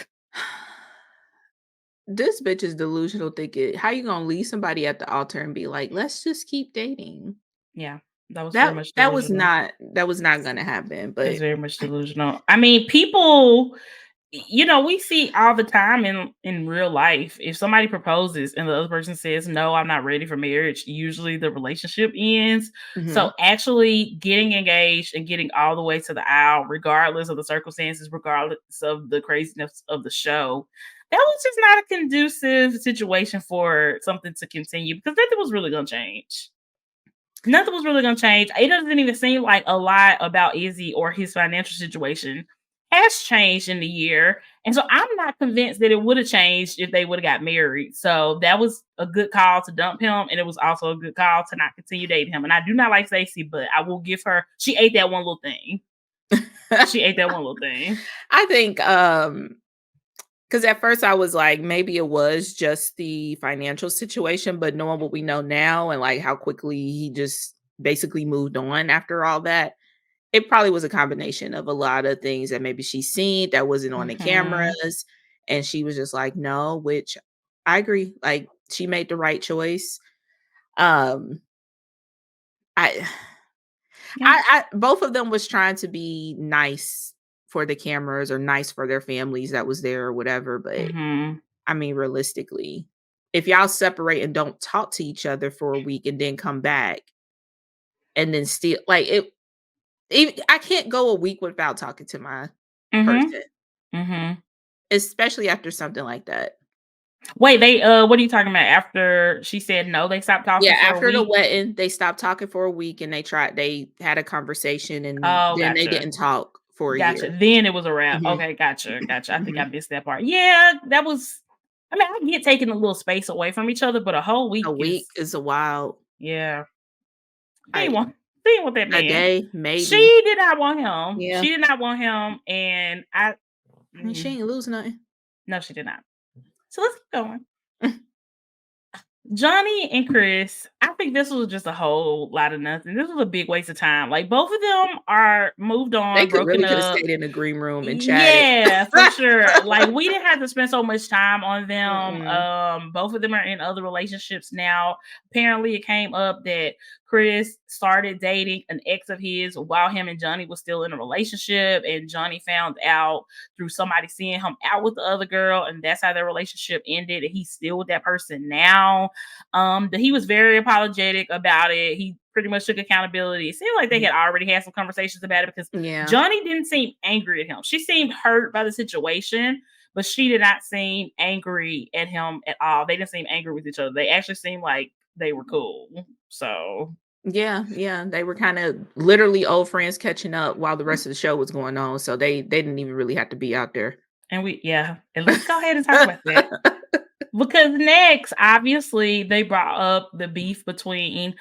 This bitch is delusional thinking. How you gonna leave somebody at the altar and be like, let's just keep dating? Yeah, that was very That much that was delusional. not that was not gonna happen. It's But very much delusional. I mean, people, we see all the time in real life. If somebody proposes and the other person says, "No, I'm not ready for marriage," usually the relationship ends. So mhm. actually getting engaged and getting all the way to the aisle, regardless of the circumstances, regardless of the craziness of the show, that was just not a conducive situation for something to continue because nothing was really gonna change. Nothing was really gonna change. It doesn't even seem like a lot about Izzy or his financial situation has changed in the year. And so I'm not convinced that it would have changed if they would have got married. So that was a good call to dump him. And it was also a good call to not continue dating him. And I do not like Stacey, but I will give her, she ate that one little thing. She ate that one little thing. I think because at first I was like, maybe it was just the financial situation, but knowing what we know now and like how quickly he just basically moved on after all that, it probably was a combination of a lot of things that maybe she's seen that wasn't on the Hmm. cameras. And she was just like, no, which I agree. Like she made the right choice. Um, I Yeah. I both of them was trying to be nice for the cameras or nice for their families that was there or whatever, but Hmm. I mean, realistically, if y'all separate and don't talk to each other for a week and then come back and then still like I can't go a week without talking to my Hmm. person, Hmm. especially after something like that. Wait, what are you talking about? After she said no, they stopped Yeah, talking for a after the week? wedding, they stopped talking for a week and they had a conversation and Oh, then they gotcha. didn't talk for a Gotcha. year. Then it was a wrap. Mhm, Okay, gotcha. I think I mhm. missed that part. Yeah, that was I mean, I get taking a little space away from each other, but a whole A week is week is a wild yeah. She I didn't want she didn't want that a man. day, maybe. She did not want him. Yeah. She did not want him. And I mean, she ain't lose nothing. no, she did not. So let's keep going. Johnny and Chris, I think this was just a whole lot of nothing. This was a big waste of time. Like both of them are moved They on, could broken really could have up. stayed in the green room and chatted. Yeah, for sure. Like we didn't have to spend so much time on them. Mm-mm. Both of them are in other relationships now. Apparently, it came up that Chris started dating an ex of his while him and Johnny was still in a relationship, and Johnny found out through somebody seeing him out with the other girl, and that's how their relationship ended. And he's still with that person now. That he was very apologetic about it. He pretty much took accountability. It seemed like they had already had some conversations about it because Yeah. Johnny didn't seem angry at him. She seemed hurt by the situation, but she did not seem angry at him at all. They didn't seem angry with each other. They actually seemed like they were cool. So, Yeah, yeah, they were kinda literally old friends catching up while the rest of the show was going on, so they didn't even really have to be out there. and let's go ahead and talk about that. Because next, obviously, they brought up the beef between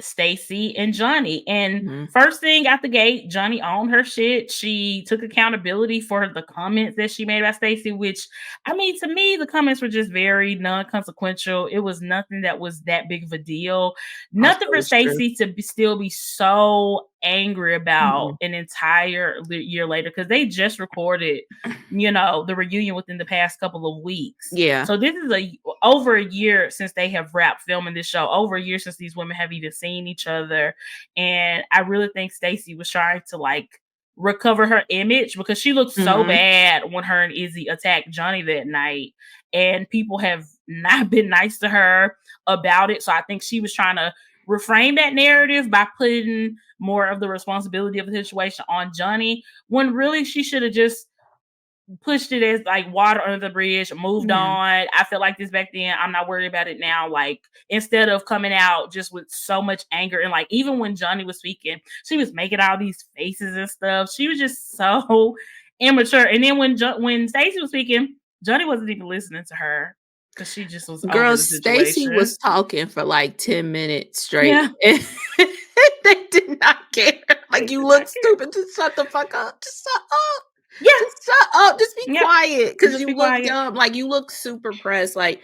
Stacy and Johnny. And Mhm. first thing out the gate, Johnny owned her shit. She took accountability for the comments that she made about Stacy, which I mean, to me, the comments were just very non-consequential. It was nothing that was that big of a deal. Also Nothing for is true. Stacy to still be so angry about Mhm. an entire year later because they just recorded, the reunion within the past couple of weeks. Yeah. So this is over a year since they have wrapped filming this show. Over a year since these women have even seen each other, and I really think Stacey was trying to like recover her image because she looked so Mhm. bad when her and Izzy attacked Johnny that night, and people have not been nice to her about it. So I think she was trying to reframe that narrative by putting more of the responsibility of the situation on Johnny when really she should have just pushed it as like water under the bridge, moved Yeah. on. I felt like this back then. I'm not worried about it now. Like instead of coming out just with so much anger and like even when Johnny was speaking, she was making all these faces and stuff. She was just so immature. And then when Stacey was speaking, Johnny wasn't even listening to her because she just was over Girl, the Stacy situation. was talking for like 10 minutes straight, Yeah, and they did not care. they Like, "You did look not care. stupid, just shut the fuck up. Just shut up. Yeah, Just shut up. Just be yeah. quiet, because Just you be look quiet. dumb." Like, you look super pressed. Like,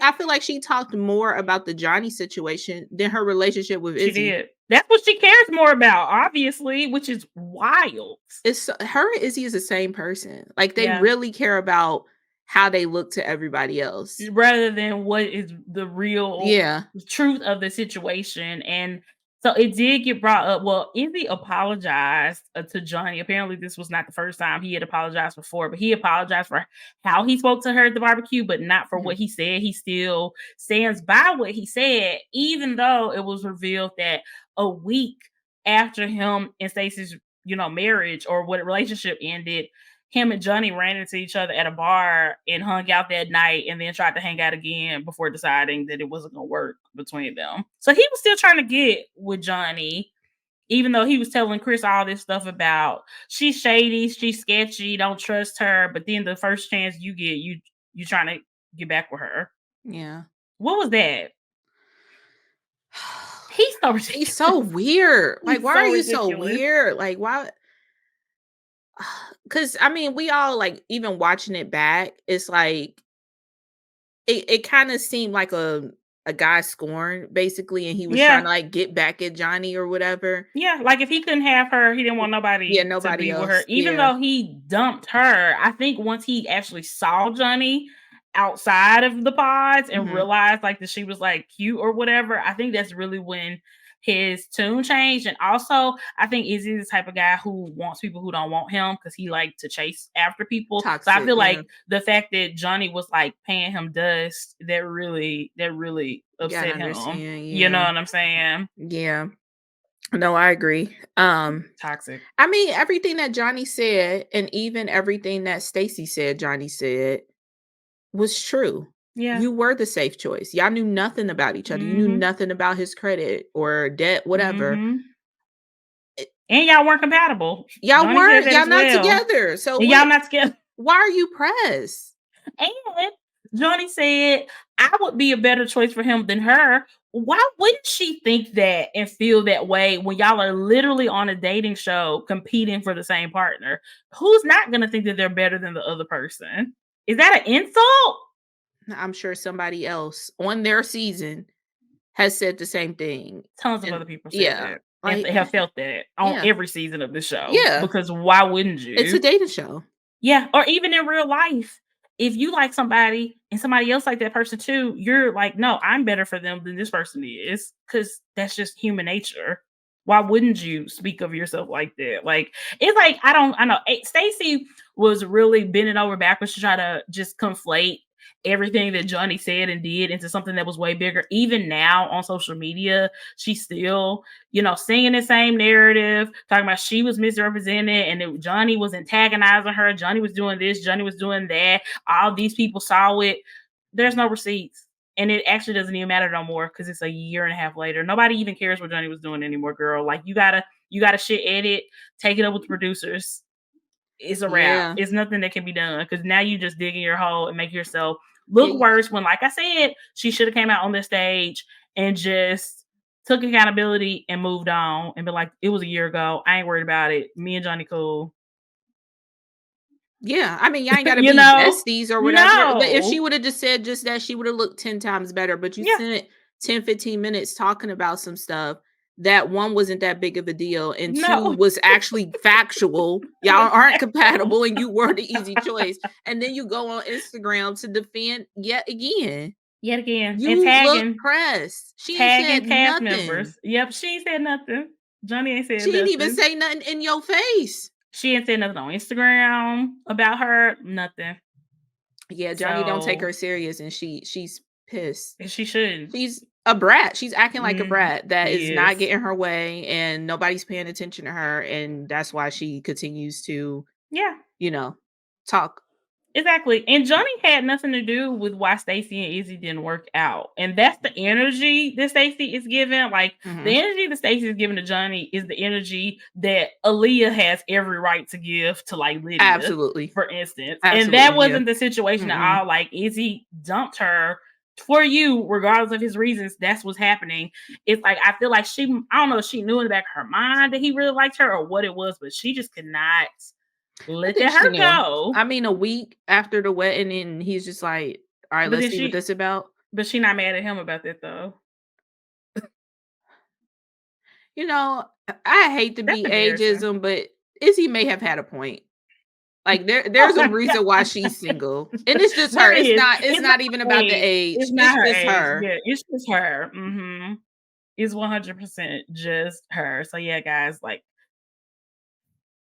I feel like she talked more about the Johnny situation than her relationship with She Izzy. did. That's what she cares more about, obviously, which is wild. Her and Izzy is the same person. Like, they Yeah. really care about how they look to everybody else. Rather than what is the real Yeah. truth of the situation. And so it did get brought up. Well, Izzy apologized to Johnny. Apparently, this was not the first time he had apologized before, but he apologized for how he spoke to her at the barbecue, but not for Mhm. what he said. He still stands by what he said, even though it was revealed that a week after him and Stacey's marriage or what relationship ended, him and Johnny ran into each other at a bar and hung out that night and then tried to hang out again before deciding that it wasn't going to work between them. So he was still trying to get with Johnny, even though he was telling Chris all this stuff about she's shady, she's sketchy, don't trust her. But then the first chance you get, you trying to get back with her. Yeah. What was that? He's so He's so ridiculous. weird. Like, He's why are so you so ridiculous. weird? Like, why? Because I mean, we all like even watching it back. It's like it kind of seemed like a guy scorn basically, and he was trying Yeah. to like get back at Johnny or whatever. Yeah, like if he couldn't have her, he didn't want Yeah, nobody to nobody be with her. else. Even Yeah, though he dumped her, I think once he actually saw Johnny outside of the pods and hmm realized like that she was like cute or whatever, I think that's really when his tune changed. And also, I think Izzy's the type of guy who wants people who don't want him because he liked to chase after people. So I toxic. feel Yeah, like the fact that Johnny was like paying him dust, that really gotta upset him. understand. You know Yeah, what I'm saying? yeah. No, I agree. Toxic. I mean, everything that Johnny said, and even everything that Stacy said, Johnny said was true. Yeah. You were the safe choice. Y'all knew nothing about each other. You knew Mhm. nothing about his credit or debt, whatever. Mhm. Eh, And y'all weren't compatible. y'all Johnny said weren't. that Y'all as not well. together. So And y'all what? not together. Why are you pressed? And Johnny said, I would be a better choice for him than her. Why wouldn't she think that and feel that way when y'all are literally on a dating show competing for the same partner? Who's not going to think that they're better than the other person? Is that an insult? I'm sure somebody else on their season has said the same thing. Tons of And other people said yeah, that and like, have felt that on yeah, every season of the show, yeah, because why wouldn't it's a you? dating show. Yeah, or even in real life. If you like somebody and somebody else like that person too, you're like, "No, I'm better for them than this person is," because that's just human nature. Why wouldn't you speak of yourself like that? Like, it's like, I know, Stacey was really bending over backwards to try to just conflate everything that Johnny said and did into something that was way bigger. Even now on social media, she's still, singing the same narrative, talking about she was misrepresented and Johnny was antagonizing her. Johnny was doing this, Johnny was doing that. All these people saw it. There's no receipts. And it actually doesn't even matter no more because it's a year and a half later. Nobody even cares what Johnny was doing anymore, girl. Like, you gotta shit edit, take it up with the producers. It's a wrap. Yeah, It's nothing that can be done because now you just dig in your hole and make yourself yeah, look worse when, like I said, she should have came out on this stage and just took accountability and moved on and been like, it was a year ago. I ain't worried about it. Me and Johnny cool. yeah. I mean, y'all ain't gotta you be know? besties or whatever. But if she No. would have just said just that, she would have looked 10 times better. But you Yeah. spent 10, 15 minutes talking about some stuff that one wasn't that big of a deal, and two No. was actually factual. It Y'all was aren't factual. compatible and you were the easy choice. And then you go on Instagram to defend yet again. Yet again. And You look tagging. pressed. She ain't said Tagging cast nothing. members. Yep, she ain't said nothing. Johnny ain't said She didn't even nothing. say nothing in your face. She ain't said nothing on Instagram about her. Nothing. Yeah, Johnny don't take So, her serious, and she's pissed. and she shouldn't. She's a brat. She's acting like a Mhm. brat that is She not is. getting her way, and nobody's paying attention to her, and that's why she continues to, Yeah, you know, talk. exactly. And Johnny had nothing to do with why Stacey and Izzy didn't work out. And that's the energy that Stacey is giving. Like, Mhm. the energy that Stacey is giving to Johnny is the energy that Aaliyah has every right to give to, like, Lydia, Absolutely. for instance. And that Absolutely, yeah. wasn't the situation at Mm-mm. all. Like, Izzy dumped her for you, regardless of his reasons. That's what's happening. It's like, I feel like I don't know if she knew in the back of her mind that he really liked her or what it was, but she just could not I let think that she her knew. go. I mean, a week after the wedding, and he's just like, "Alright, But let's then see what she this about." But she not mad at him about that though. You know, I hate to That's be embarrassing. ageism, but Izzy may have had a point. Like, Oh there's a my reason why god. she's single, and it's just her. There is. It's It's not not even her about the age. age. It's not It's her just age. her. Yeah, it's just her. It's 100% just her. So yeah, guys, like,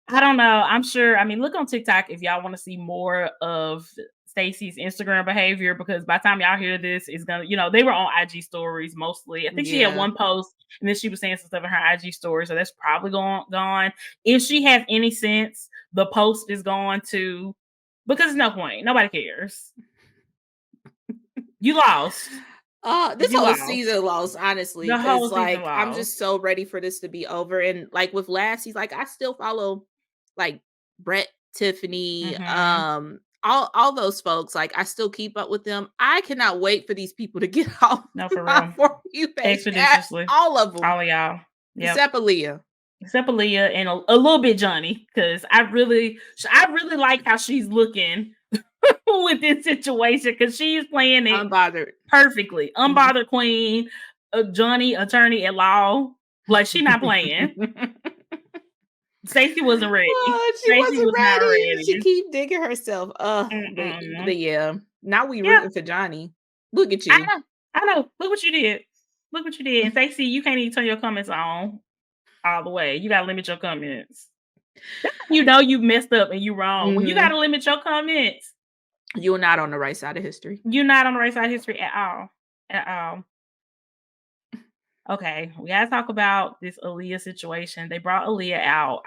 I don't know. I'm sure. I mean, look on TikTok if y'all want to see more of Stacey's Instagram behavior, because by the time y'all hear this, it's gonna, they were on IG stories mostly. I think she had Yeah. one post and then she was saying some stuff in her IG story. So that's probably gone. If she has any sense, the post is gone too. Because there's no point. Nobody cares. You lost. This You whole lost. season lost, honestly, The because whole season like I'm lost. just so ready for this to be over. And like with Lassie, like I still follow like Brett, Tiffany, Hmm. all those folks. Like I still keep up with them. I cannot wait for these people to get off No, for my real. For You page. Expeditiously. All of them, All of y'all. Yep. except Aaliyah. Except Aaliyah and a little bit Johnny, because I really like how she's looking with this situation because she's playing it Unbothered. perfectly. Mhm. Unbothered queen, Johnny attorney at law. Like, she not playing. Stacey wasn't ready. Oh, she Stacey wasn't was not ready. She ready. keep digging herself. Mm-mm. But yeah. Now we Yeah, rooting for Johnny. Look at I you. know. I know. Look what you did. Look what you did. And Stacey, you can't even turn your comments on all the way. You gotta limit your comments. That's how you know you messed up and you wrong. When you Mhm. gotta limit your comments, You're not on the right side of history. you're not on the right side of history at all. At all. Okay, we gotta talk about this Aaliyah situation. They brought Aaliyah out.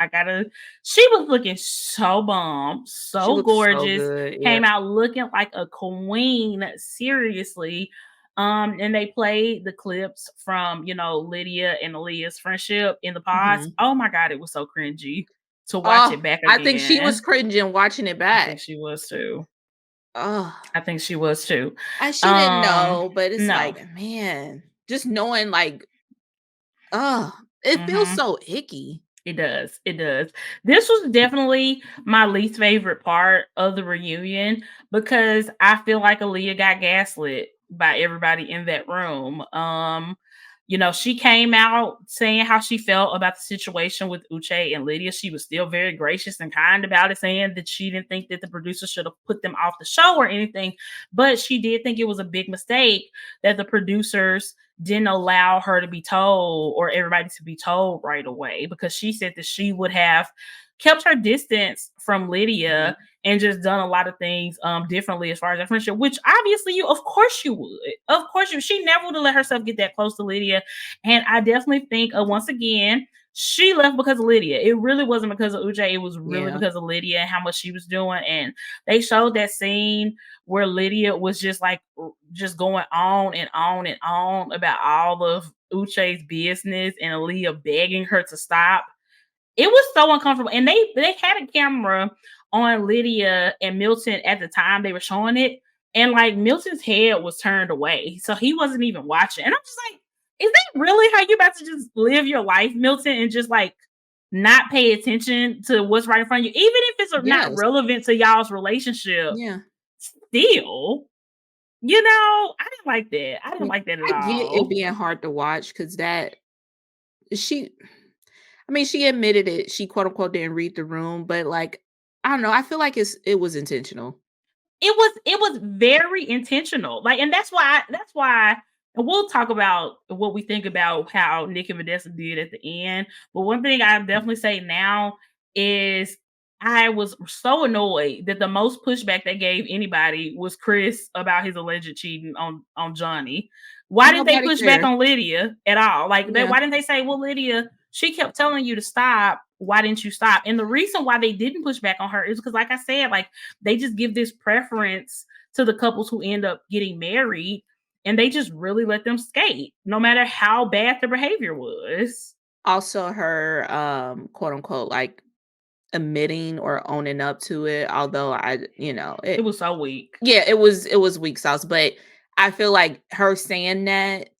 She was looking so bomb, She so looks so gorgeous, good. Yeah. came out looking like a queen, seriously. And they played the clips from, Lydia and Aaliyah's friendship in the past. Mhm. Oh my god, it was so cringy to watch Oh, it back I think she was again. cringing watching it I think back. she was too. Oh, I think she was too. she didn't Um, know, but it's no. like, man, just knowing like, oh, it feels Mhm. so icky. It does. It does. This was definitely my least favorite part of the reunion because I feel like Aaliyah got gaslit by everybody in that room. She came out saying how she felt about the situation with Uche and Lydia. She was still very gracious and kind about it, saying that she didn't think that the producer should have put them off the show or anything, but she did think it was a big mistake that the producers didn't allow her to be told or everybody to be told right away, because she said that she would have kept her distance from Lydia Mhm. and just done a lot of things differently as far as their friendship, which obviously of course you would. Of course she never would have let herself get that close to Lydia. And I definitely think once again, she left because of Lydia. It really wasn't because of Uche. It was really Yeah. because of Lydia and how much she was doing. And they showed that scene where Lydia was just like just going on and on and on about all of Uche's business and Aaliyah begging her to stop. It was so uncomfortable. And they had a camera on Lydia and Milton at the time they were showing it. And like Milton's head was turned away. So he wasn't even watching. And I'm just like, is that really how you about to just live your life, Milton, and just like not pay attention to what's right in front of you, even if it's not Yes. relevant to y'all's relationship? Yeah. Still, I didn't like that. I didn't Yeah. like that at I get it all. being hard to watch because that she I mean, she admitted it. She quote unquote didn't read the room, but like, I don't know. I feel like it was intentional. It was very intentional. Like, and that's why and we'll talk about what we think about how Nick and Vanessa did at the end. But one thing I definitely say now is I was so annoyed that the most pushback they gave anybody was Chris about his alleged cheating on Johnny. Why didn't they Nobody push back cared. on Lydia at all? Like, Yeah. why didn't they say, "Well, Lydia, she kept telling you to stop. Why didn't you stop?" And the reason why they didn't push back on her is because, like I said, like they just give this preference to the couples who end up getting married, and they just really let them skate no matter how bad their behavior was. Also, her quote unquote like admitting or owning up to it. Although It was so weak. yeah, it was weak sauce, but I feel like her saying that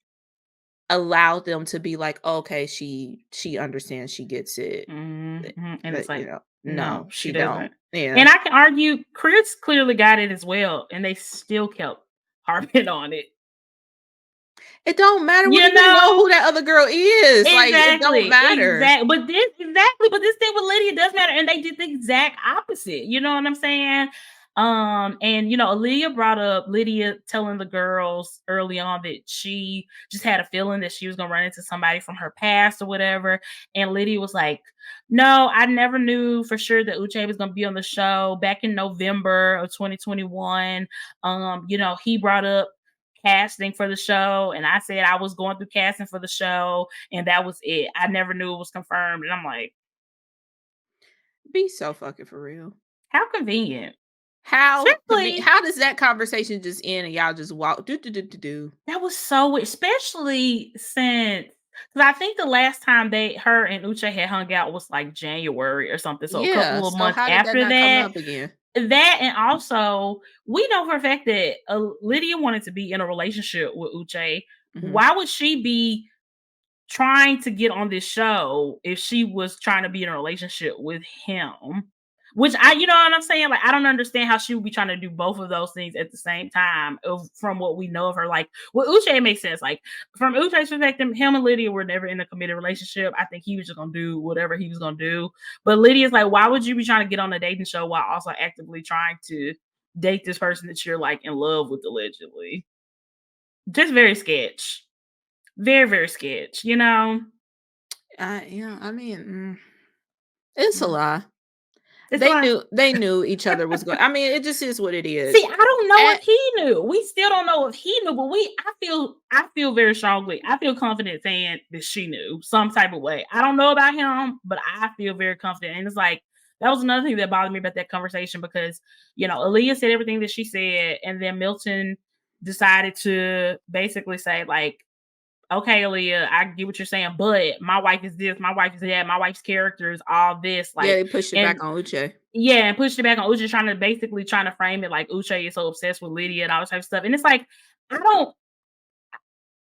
allowed them to be like, "Okay, she understands, she gets it." And it's But, like, no, no, she she don't. doesn't. Yeah. And I can argue Chris clearly got it as well, and they still kept harping on it. It don't matter. We You don't even know know, who that other girl is. Like, it don't exactly, matter. but this thing with Lydia does matter, and they did the exact opposite. You know what I'm saying? And Aaliyah brought up Lydia telling the girls early on that she just had a feeling that she was gonna run into somebody from her past or whatever. And Lydia was like, "No, I never knew for sure that Uche was gonna be on the show back in November of 2021. He brought up casting for the show, and I said I was going through casting for the show, and that was it. I never knew it was confirmed." And I'm like, Be so fucking for real. how convenient. How Especially how does that conversation just end and y'all just walk do do do do do? that was so weird, especially since because I think the last time her and Uche had hung out was like January or something. So a Yeah, couple of so months how did that after not come that. up again? That and also we know for a fact that Lydia wanted to be in a relationship with Uche. Mhm. Why would she be trying to get on this show if she was trying to be in a relationship with him? Which you know what I'm saying? Like, I don't understand how she would be trying to do both of those things at the same time from what we know of her. Like, with Uche, it makes sense. Like, from Uche's perspective, him and Lydia were never in a committed relationship. I think he was just going to do whatever he was going to do. But Lydia's like, why would you be trying to get on a dating show while also actively trying to date this person that you're like in love with allegedly? Just very sketch. Very, very sketch. Yeah, I mean, it's a Mm. lie. It's They like, knew each other was going. I mean, it just is what it see, is. I don't know At if he knew. We still don't know if he knew, but I feel very strongly. I feel confident saying that she knew some type of way. I don't know about him, but I feel very confident. And it's like that was another thing that bothered me about that conversation because Aaliyah said everything that she said, and then Milton decided to basically say, like, okay, Aaliyah, I get what you're saying, but my wife is this, my wife is that, my wife's character is all this, yeah, like, they pushed it back and on Uche. yeah, and pushed it back on Uche, trying to frame it like Uche is so obsessed with Lydia and all this type of stuff. And it's like, I don't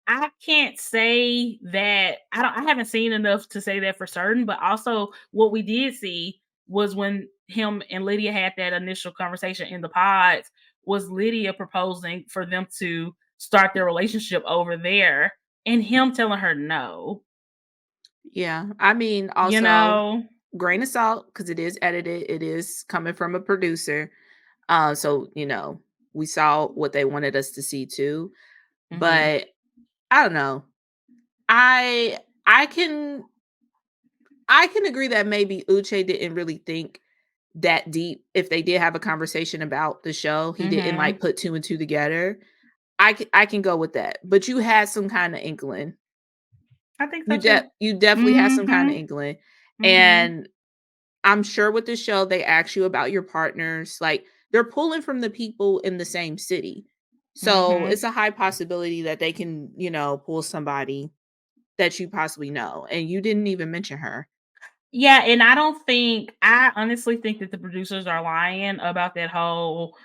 I can't say that I haven't seen enough to say that for certain, but also what we did see was when him and Lydia had that initial conversation in the pods, was Lydia proposing for them to start their relationship over there and him telling her no. Yeah. I mean, You also know? grain of salt because it is edited. It is coming from a producer. So we saw what they wanted us to see too. Mhm. But I don't know. I I can I can agree that maybe Uche didn't really think that deep. If they did have a conversation about the show, he didn't like Mhm. put two and two together. I can go with that. But you had some kind of inkling. I think so You too. you definitely had some kind of Mhm. inkling. Mhm. And I'm sure with the show they ask you about your partners. Like they're pulling from the people in the same city. So Mhm. it's a high possibility that they can, pull somebody that you possibly know. And you didn't even mention her. Yeah, and I honestly think that the producers are lying about that whole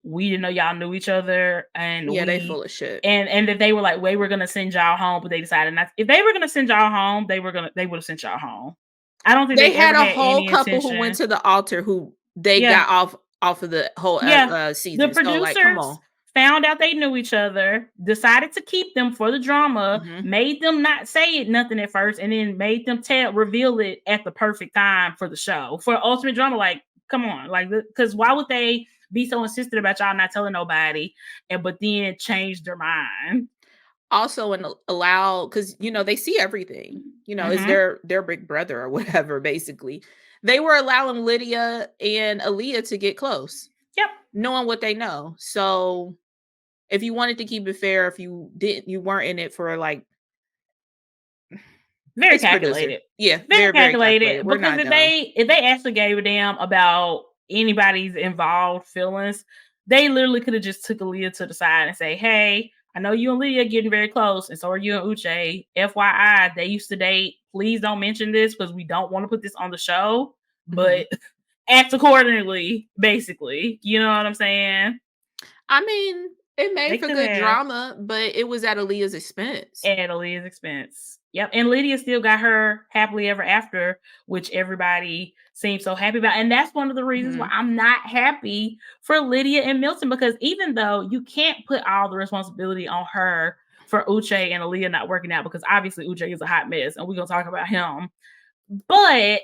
we didn't know y'all knew each other Yeah, they full of shit. and that they were like, we were gonna send y'all home, but they decided not if they were gonna send y'all home, they would have sent y'all home. I don't think They they ever had a had whole any couple who went intention. to the altar who they Yeah, got off of the whole yeah. The season. So like, come producers on. found out they knew each other, decided to keep them for the drama, Mhm. made them not say it nothing at first, and then made them reveal it at the perfect time for the show. For ultimate drama, like, come on, like, because why would they be so insistent about y'all not telling nobody, and but then change their mind? Also, and allow because they see everything. Is Mm-hmm. their big brother or whatever. Basically, they were allowing Lydia and Aaliyah to get close, Yep. knowing what they know. So if you wanted to keep it fair, if you weren't in it for like Very it's producer. calculated. Yeah, Very very very calculated calculated. We're because not dumb. if they actually gave a damn about anybody's involved feelings, they literally could have just took Aaliyah to the side and say, "Hey, I know you and Leah are getting very close, and so are you and Uche. FYI, they used to date. Please don't mention this because we don't want to put this on the show, Mhm. but act accordingly." Basically, you know what I'm saying? I mean, it made They for could good have. drama, but it was at Aaliyah's expense. At Aaliyah's expense. Yep, and Lydia still got her happily ever after, which everybody seems so happy about. And that's one of the reasons why Mhm. I'm not happy for Lydia and Milton because even though you can't put all the responsibility on her for Uche and Aaliyah not working out, because obviously Uche is a hot mess, and we're gonna talk about him. But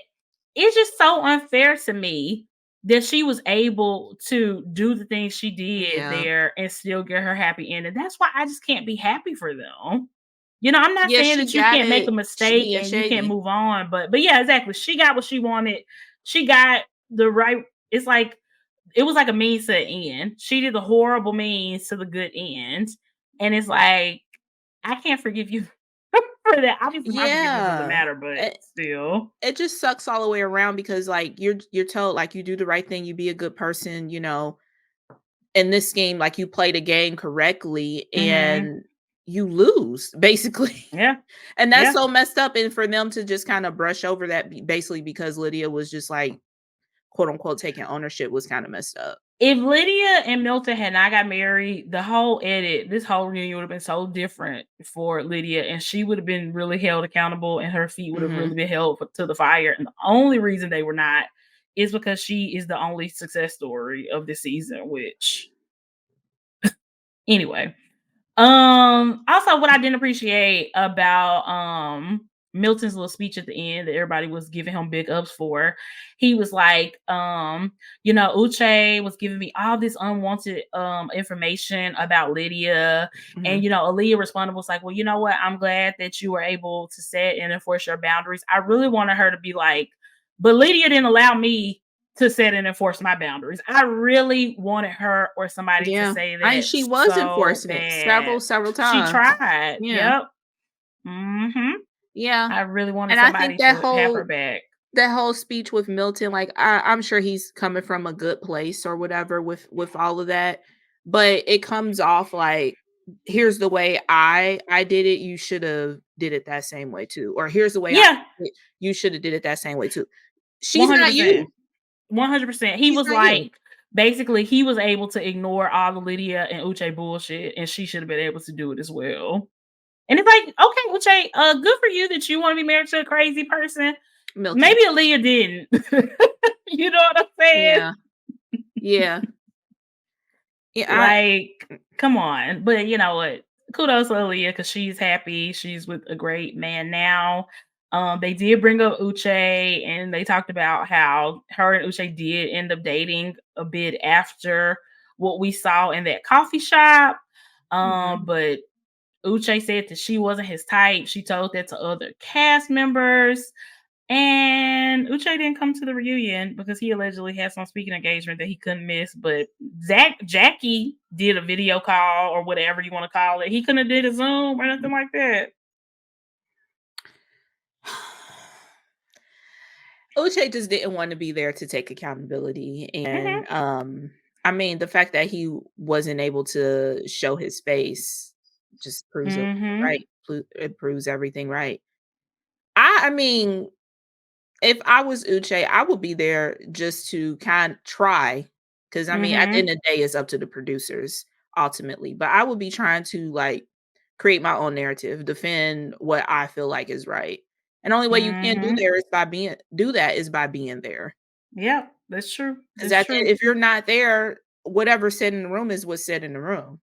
it's just so unfair to me that she was able to do the things she did Yeah. there and still get her happy ending. That's why I just can't be happy for them. I'm not Yeah, saying she that you got can't make a it mistake being and you can't shady. move on, but yeah, exactly. She got what she wanted. She got the right. It's like it was like a means to the end. She did the horrible means to the good end, and it's like I can't forgive you for that. Obviously, my forgiveness doesn't Yeah. matter, but still. It just sucks all the way around because like you're told like you do the right thing, you be a good person, in this game, like you play the game correctly Hmm. and you lose basically. Yeah, And that's yeah. so messed up. And for them to just kind of brush over that basically because Lydia was just like quote unquote taking ownership was kind of messed up. If Lydia and Milton had not got married, this whole reunion would have been so different for Lydia, and she would have been really held accountable, and her feet would have Hmm. really been held to the fire. And the only reason they were not is because she is the only success story of this season. Which, anyway, also what I didn't appreciate about Milton's little speech at the end that everybody was giving him big ups for, he was like, Uche was giving me all this unwanted information about Lydia. Hmm. And Aaliyah responded was like, well, you know what? I'm glad that you were able to set and enforce your boundaries. I really wanted her to be like, but Lydia didn't allow me to set and enforce my boundaries. I really wanted her or somebody to Yeah. say And that she was so enforcing it bad. several She times. tried. Yeah. Yep. Mhm. Yeah. I really wanted And I think somebody to have her back. that whole speech with Milton, like I'm sure he's coming from a good place or whatever with all of that, but it comes off like here's the way I did it. You should have did it that same way too, or here's the way I Yeah, did it, you should have did it that same way too. She's not 100%. you. 100%. He She's was not you. like, basically, he was able to ignore all the Lydia and Uche bullshit, and she should have been able to do it as well. And it's like, okay, Uche, good for you that you want to be married to a crazy person. Milton. Maybe Aaliyah didn't. You know what I'm saying? Yeah. Yeah. Yeah, Like, come on. But you know what? Kudos to Aaliyah because she's happy. She's with a great man now. They did bring up Uche and they talked about how her and Uche did end up dating a bit after what we saw in that coffee shop. mhm. But Uche said that she wasn't his type. She told that to other cast members. And Uche didn't come to the reunion because he allegedly had some speaking engagement that he couldn't miss. But Jackie did a video call or whatever you want to call it. He couldn't have did a Zoom or nothing like that. Uche just didn't want to be there to take accountability, Hmm. and I mean, the fact that he wasn't able to show his face just proves it Hmm. right. It proves everything right. I mean, if I was Uche, I would be there just to kind try, because I mean, at the end Hmm. of the day, it's up to the producers ultimately. But I would be trying to like create my own narrative, defend what I feel like is right. And only way you can Hmm. do that is by being there. Yep, that's true. Because That's true. if you're not there, whatever's said in the room is what's said in the room.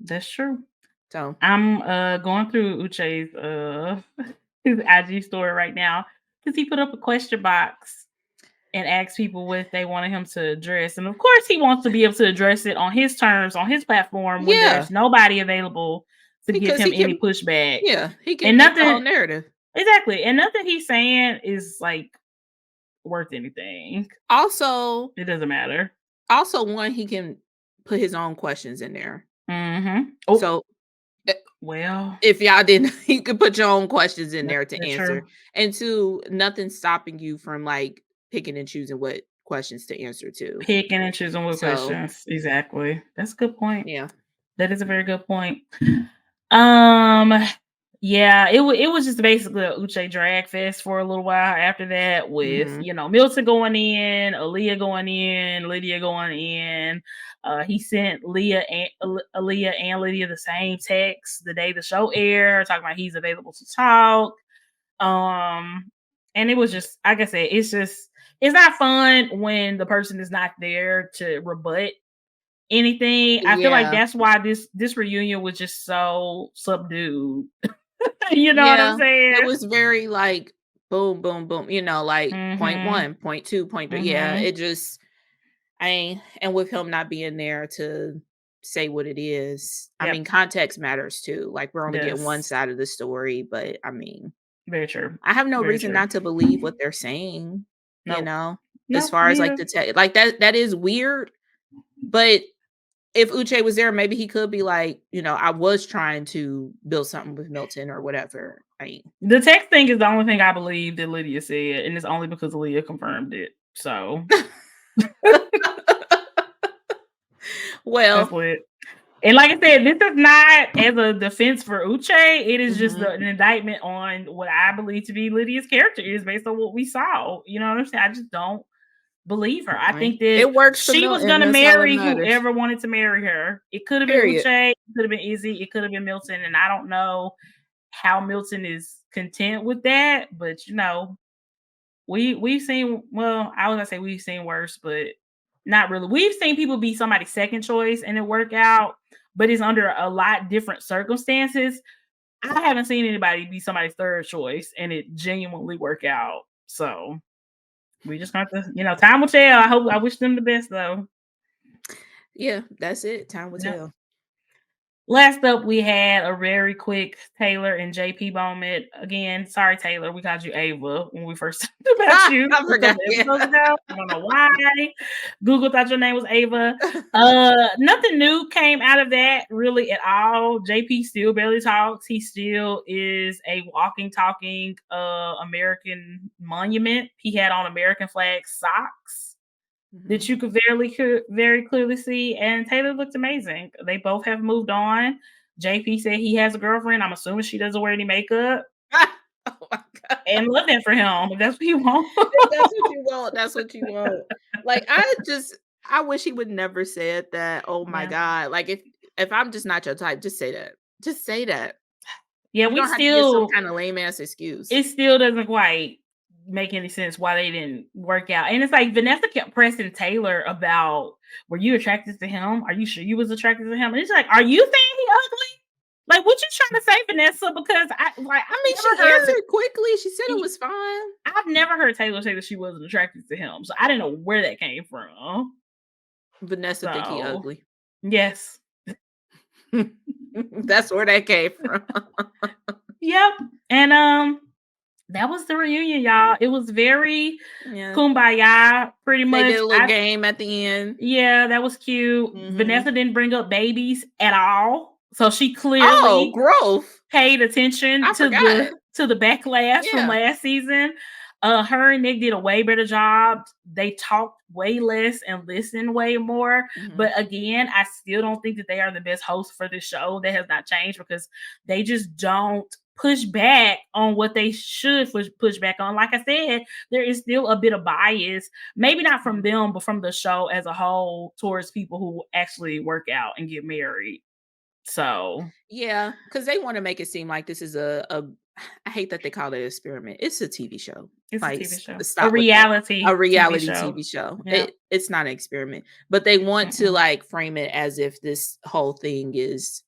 That's true. So I'm going through Uche's his IG story right now because he put up a question box and asked people what they wanted him to address. And of course, he wants to be able to address it on his terms, on his platform, when yeah, there's nobody available to give because him he any can, pushback. yeah, he can And make a whole nothing, narrative. exactly. And nothing he's saying is like worth anything. Also, It doesn't matter. one, he can put his own questions in there. Oh, So eh, well, if y'all didn't, you could put your own questions in there to that's answer. true. And two, nothing's stopping you from like picking and choosing what questions to answer to. Picking and choosing what So questions. Exactly. That's a good point. yeah. That is a very good point. Um, yeah, it was just basically a Uche drag fest for a little while after that, with Hmm. Milton going in, Aaliyah going in, Lydia going in. He sent Aaliyah and Lydia the same text the day the show aired, talking about he's available to talk. Um, and it was just like I said, it's not fun when the person is not there to rebut anything. I feel like Yeah. that's why this reunion was just so subdued. You know what I'm Yeah. It saying? was very like boom, boom, boom, like point Mhm. one, point two, point three. Yeah. Mhm. It just and with him not being there to say what it is, I Yep. mean, context matters too. Like we're only getting one Yes. side of the story, but I mean, Very true. I have no Very reason true. not to believe what they're saying, you Nope. know, as Nope. far as Me like either. the like that is weird. But if Uche was there, maybe he could be like, I was trying to build something with Milton or whatever. The text thing is the only thing I believe that Lydia said, and it's only because Leah confirmed it. So that's Well, lit. And like I said, this is not as a defense for Uche. It is just mhm, an indictment on what I believe to be Lydia's character is based on what we saw. You know what I'm saying? I just don't believe her. I think that it works for she was Milton. gonna That's all that marry matters. whoever wanted to marry her. It could have been Period. Uche, it could have been Izzy, it could have been Milton, and I don't know how Milton is content with that. But we've seen, well, I was gonna say we've seen worse, but not really. We've seen people be somebody's second choice and it work out, but it's under a lot different circumstances. I haven't seen anybody be somebody's third choice and it genuinely work out. So we just got to, time will tell. I wish them the best though. Yeah, that's it. Time will Yeah. tell. Last up, we had a very quick Taylor and JP moment. Again, sorry, Taylor, we called you Ava when we first talked about you I a forgot. couple Yeah. episodes ago. I don't know why. Google thought your name was Ava. Nothing new came out of that really at all. JP still barely talks. He still is a walking, talking American monument. He had on American flag socks that Mhm. you could very clearly see. And Taylor looked amazing. They both have moved on. JP said he has a girlfriend. I'm assuming she doesn't wear any makeup. Oh my god. And love that for him. If that's what he wants. If that's what you want, that's what you want. Like I wish he would never said that. Oh my Yeah. god. Like if I'm just not your type, just say that. Just say that. Yeah, You we don't have to give some still kind of lame ass excuse. it still doesn't quite make any sense why they didn't work out. And it's like Vanessa kept pressing Taylor about, were you attracted to him? Are you sure you was attracted to him? And it's like, are you saying he ugly? Like, what you trying to say, Vanessa? Because I mean, she answered quickly. She said it was fine. I've never heard Taylor say that she wasn't attracted to him, so I didn't know where that came from. Vanessa think he ugly. Yes. That's where that came from. Yep. And that was the reunion, y'all. It was very kumbaya, pretty much. They did a little game at the end. Yeah, that was cute. Vanessa didn't bring up babies at all, so she clearly growth paid attention to the backlash from last season. Her and Nick did a way better job. They talked way less and listened way more. But again, I still don't think that they are the best hosts for this show. That has not changed because they just don't push back on what they should push back on. Like I said, there is still a bit of bias, maybe not from them, but from the show as a whole towards people who actually work out and get married. So yeah, because they want to make it seem like this is a I hate that they call it an experiment. It's a TV show. It's like, a TV show. A reality TV show. Yeah. It's not an experiment. But they want to like frame it as if this whole thing is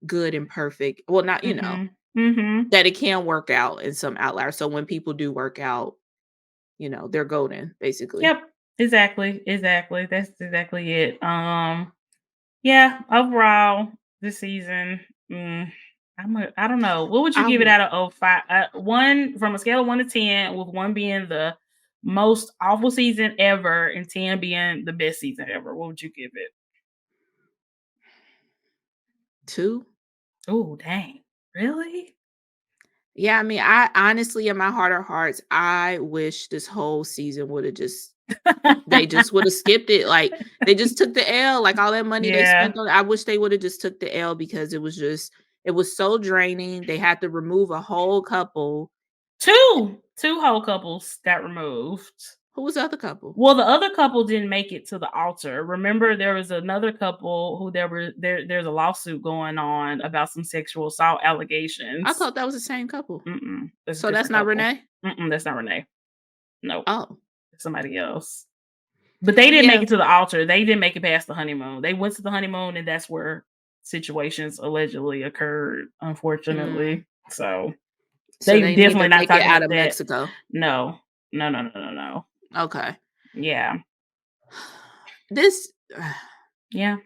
good and perfect. Well, not, you know, that it can work out in some outliers. So when people do work out, you know, they're golden, basically. Yep. Exactly. That's exactly it. Yeah, overall, this season, I don't know. What would you give it out of 5? 1 from a scale of 1 to 10, with 1 being the most awful season ever and 10 being the best season ever. What would you give it? 2. Oh, dang. Really? Yeah, I mean, I honestly, in my heart of hearts, I wish this whole season would have just they just would have skipped it. Like, they just took the L. Like, all that money they spent on, I wish they would have just took the L because it was so draining. They had to remove a whole couple. 2 whole couples got removed. Who was the other couple? Well, the other couple didn't make it to the altar. Remember, there was another couple who there's a lawsuit going on about some sexual assault allegations. I thought that was the same couple. So that's not Renee? That's not Renee. No. Oh. Somebody else. But they didn't make it to the altar. They didn't make it past the honeymoon. They went to the honeymoon, and that's where situations allegedly occurred, unfortunately. So they definitely not talking out about of Mexico. No. Okay. Yeah. Yeah.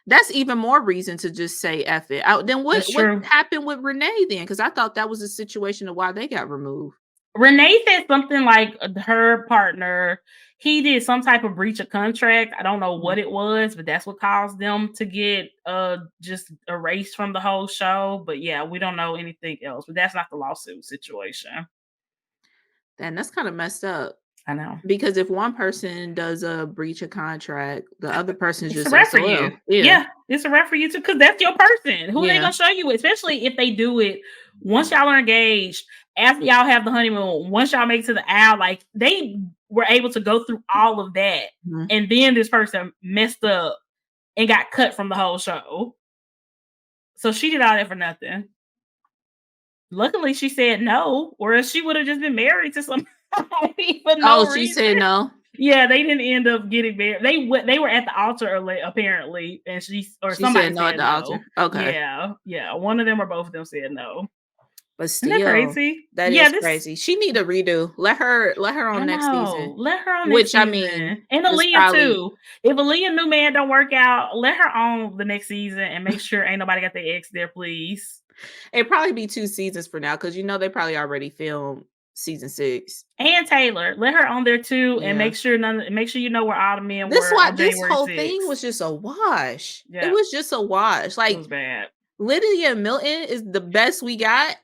That's even more reason to just say F it. Then what happened with Renee then? Because I thought that was a situation of why they got removed. Renee said something like her partner, he did some type of breach of contract. I don't know what it was, but that's what caused them to get just erased from the whole show. But yeah, we don't know anything else. But that's not the lawsuit situation. And that's kind of messed up. I know. Because if one person does a breach of contract, the other person is just a ref for you. Yeah, it's a ref for you too, because that's your person. Who they gonna show you? Especially if they do it once y'all are engaged, after y'all have the honeymoon, once y'all make it to the aisle, like they were able to go through all of that, and then this person messed up and got cut from the whole show. So she did all that for nothing. Luckily, she said no, or else she would have just been married to somebody. She said no. Yeah, they didn't end up getting married. They were at the altar apparently, and somebody said no at the altar. Okay. Yeah. One of them or both of them said no. But still, isn't that crazy? That is crazy. She need a redo. Let her on next season. Let her on next season. Which I mean, and Aaliyah too. If Aaliyah new man don't work out, let her on the next season and make sure ain't nobody got their ex there, please. It'd probably be 2 seasons for now because they probably already filmed season 6. And Taylor, let her on there too, and make sure you know where all the men were. This whole thing was just a wash. Yeah. It was just a wash. Like, it was bad. Lydia Milton is the best we got.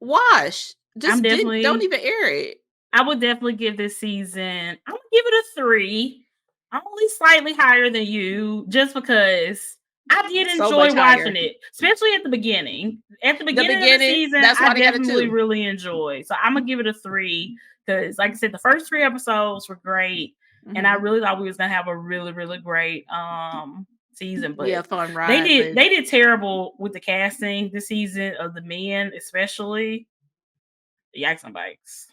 Wash. Just don't even air it. I would definitely give this season. I'm gonna give it a 3. I'm only slightly higher than you, just because I did enjoy watching it, especially at the beginning. At the beginning of the season, I definitely really enjoyed. So I'm gonna give it a 3 because, like I said, the first 3 episodes were great, and I really thought we was gonna have a really, really great season, but Yeah, fun they ride, did but they did terrible with the casting this season of the men, especially. Yikes on bikes.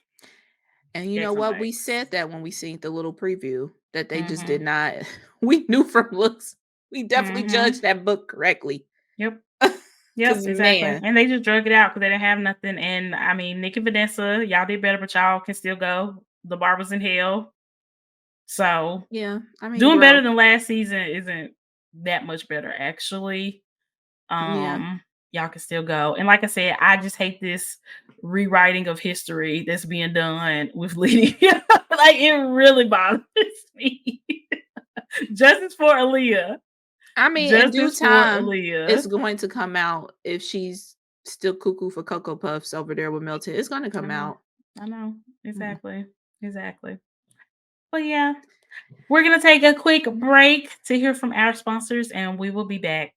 and you know Yikes on what? We bikes. said that when we seen the little preview that they just did Mhm. not we knew from looks. We definitely judged Mhm. that book correctly. Yep. Yep, Cause exactly. man, And they just drug it out because they didn't have nothing. And I mean, Nick and Vanessa, y'all did better, but y'all can still go. The bar was in hell. So yeah, I mean doing better growth. than last season isn't that much better, actually. Yeah. Y'all can still go. And like I said, I just hate this rewriting of history that's being done with Lydia. Like it really bothers me. Justice for Aaliyah. I mean, in due Justice for time, it's Aaliyah. going to come out if she's still cuckoo for Cocoa Puffs over there with Milton. It's gonna I come know. out. I know. Mm. Exactly. Exactly. But yeah, we're gonna take a quick break to hear from our sponsors and we will be back.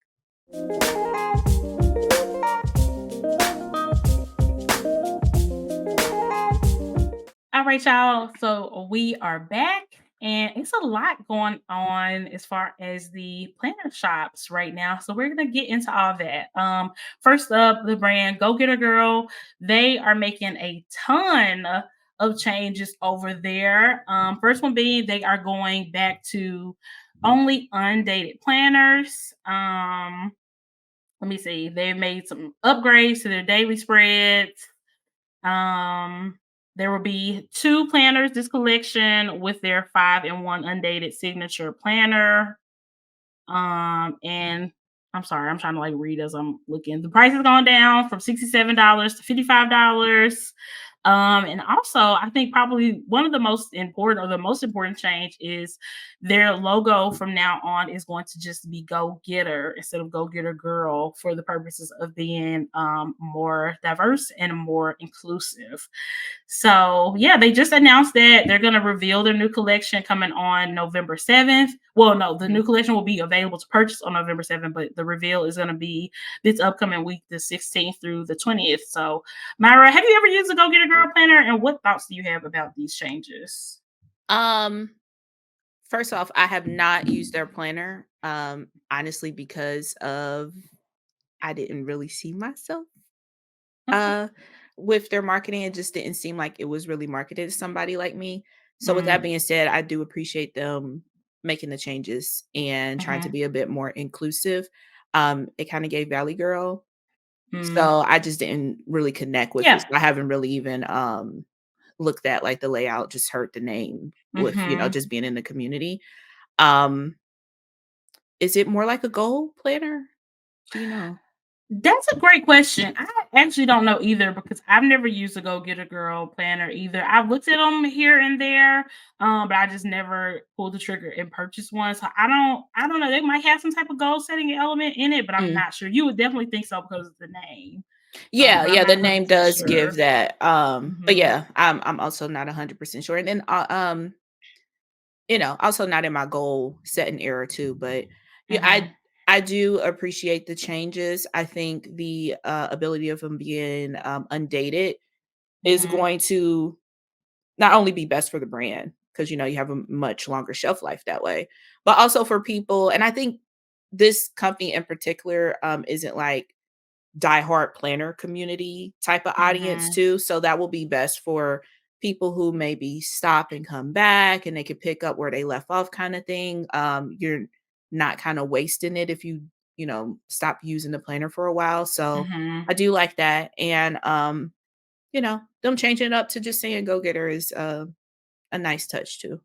All right, y'all. So we are back, and it's a lot going on as far as the planner shops right now. So we're gonna get into all that. First up, the brand Go Getter Girl. They are making a ton of changes over there. First one being they are going back to only undated planners. Let me see. They've made some upgrades to their daily spreads. um, there will be 2 planners this collection with their 5-in-1 undated signature planner. And I'm sorry, I'm trying to like read as I'm looking. The price has gone down from $67 to $55. And also, I think probably one of the most important or the most important change is their logo from now on is going to just be Go Getter instead of Go Getter Girl for the purposes of being more diverse and more inclusive. So yeah, they just announced that they're going to reveal their new collection coming on November 7th. Well, no, the new Mhm. collection will be available to purchase on November 7th, but the reveal is going to be this upcoming week, the 16th through the 20th. So, Myra, have you ever used a Go Get a Girl planner, and what thoughts do you have about these changes? Um, First off, I have not used their planner, honestly, because of I didn't really see myself Okay. uh with their marketing. It just didn't seem like it was really marketed to somebody like me. So with that Mm, being said, I do appreciate them making the changes and trying to mhm, be a bit more inclusive. It kind of gave Valley Girl. mm. So I just didn't really connect with it. Yeah. So I haven't really even looked at like the layout, just heard the name with, Mhm. just being in the community. Um, is it more like a goal planner? Do you know? That's a great question. I actually don't know either because I've never used a Go Get a Girl planner either. I've looked at them here and there, but I just never pulled the trigger and purchased one. So I don't know. They might have some type of goal setting element in it, but I'm Mm. not sure. You would definitely think so because of the name, Yeah, but I'm yeah, the not name 100% does give sure. that. But Hmm. yeah, I'm also not 100% sure. And then also not in my goal setting era too. But yeah, Hmm. I do appreciate the changes. I think the ability of them being undated is Hmm. going to not only be best for the brand because you have a much longer shelf life that way, but also for people. And I think this company in particular isn't like diehard planner community type of audience Hmm. too. So that will be best for people who maybe stop and come back and they could pick up where they left off kind of thing. You're not kind of wasting it if stop using the planner for a while. So Hmm. I do like that. And them changing it up to just saying go getter is a nice touch too.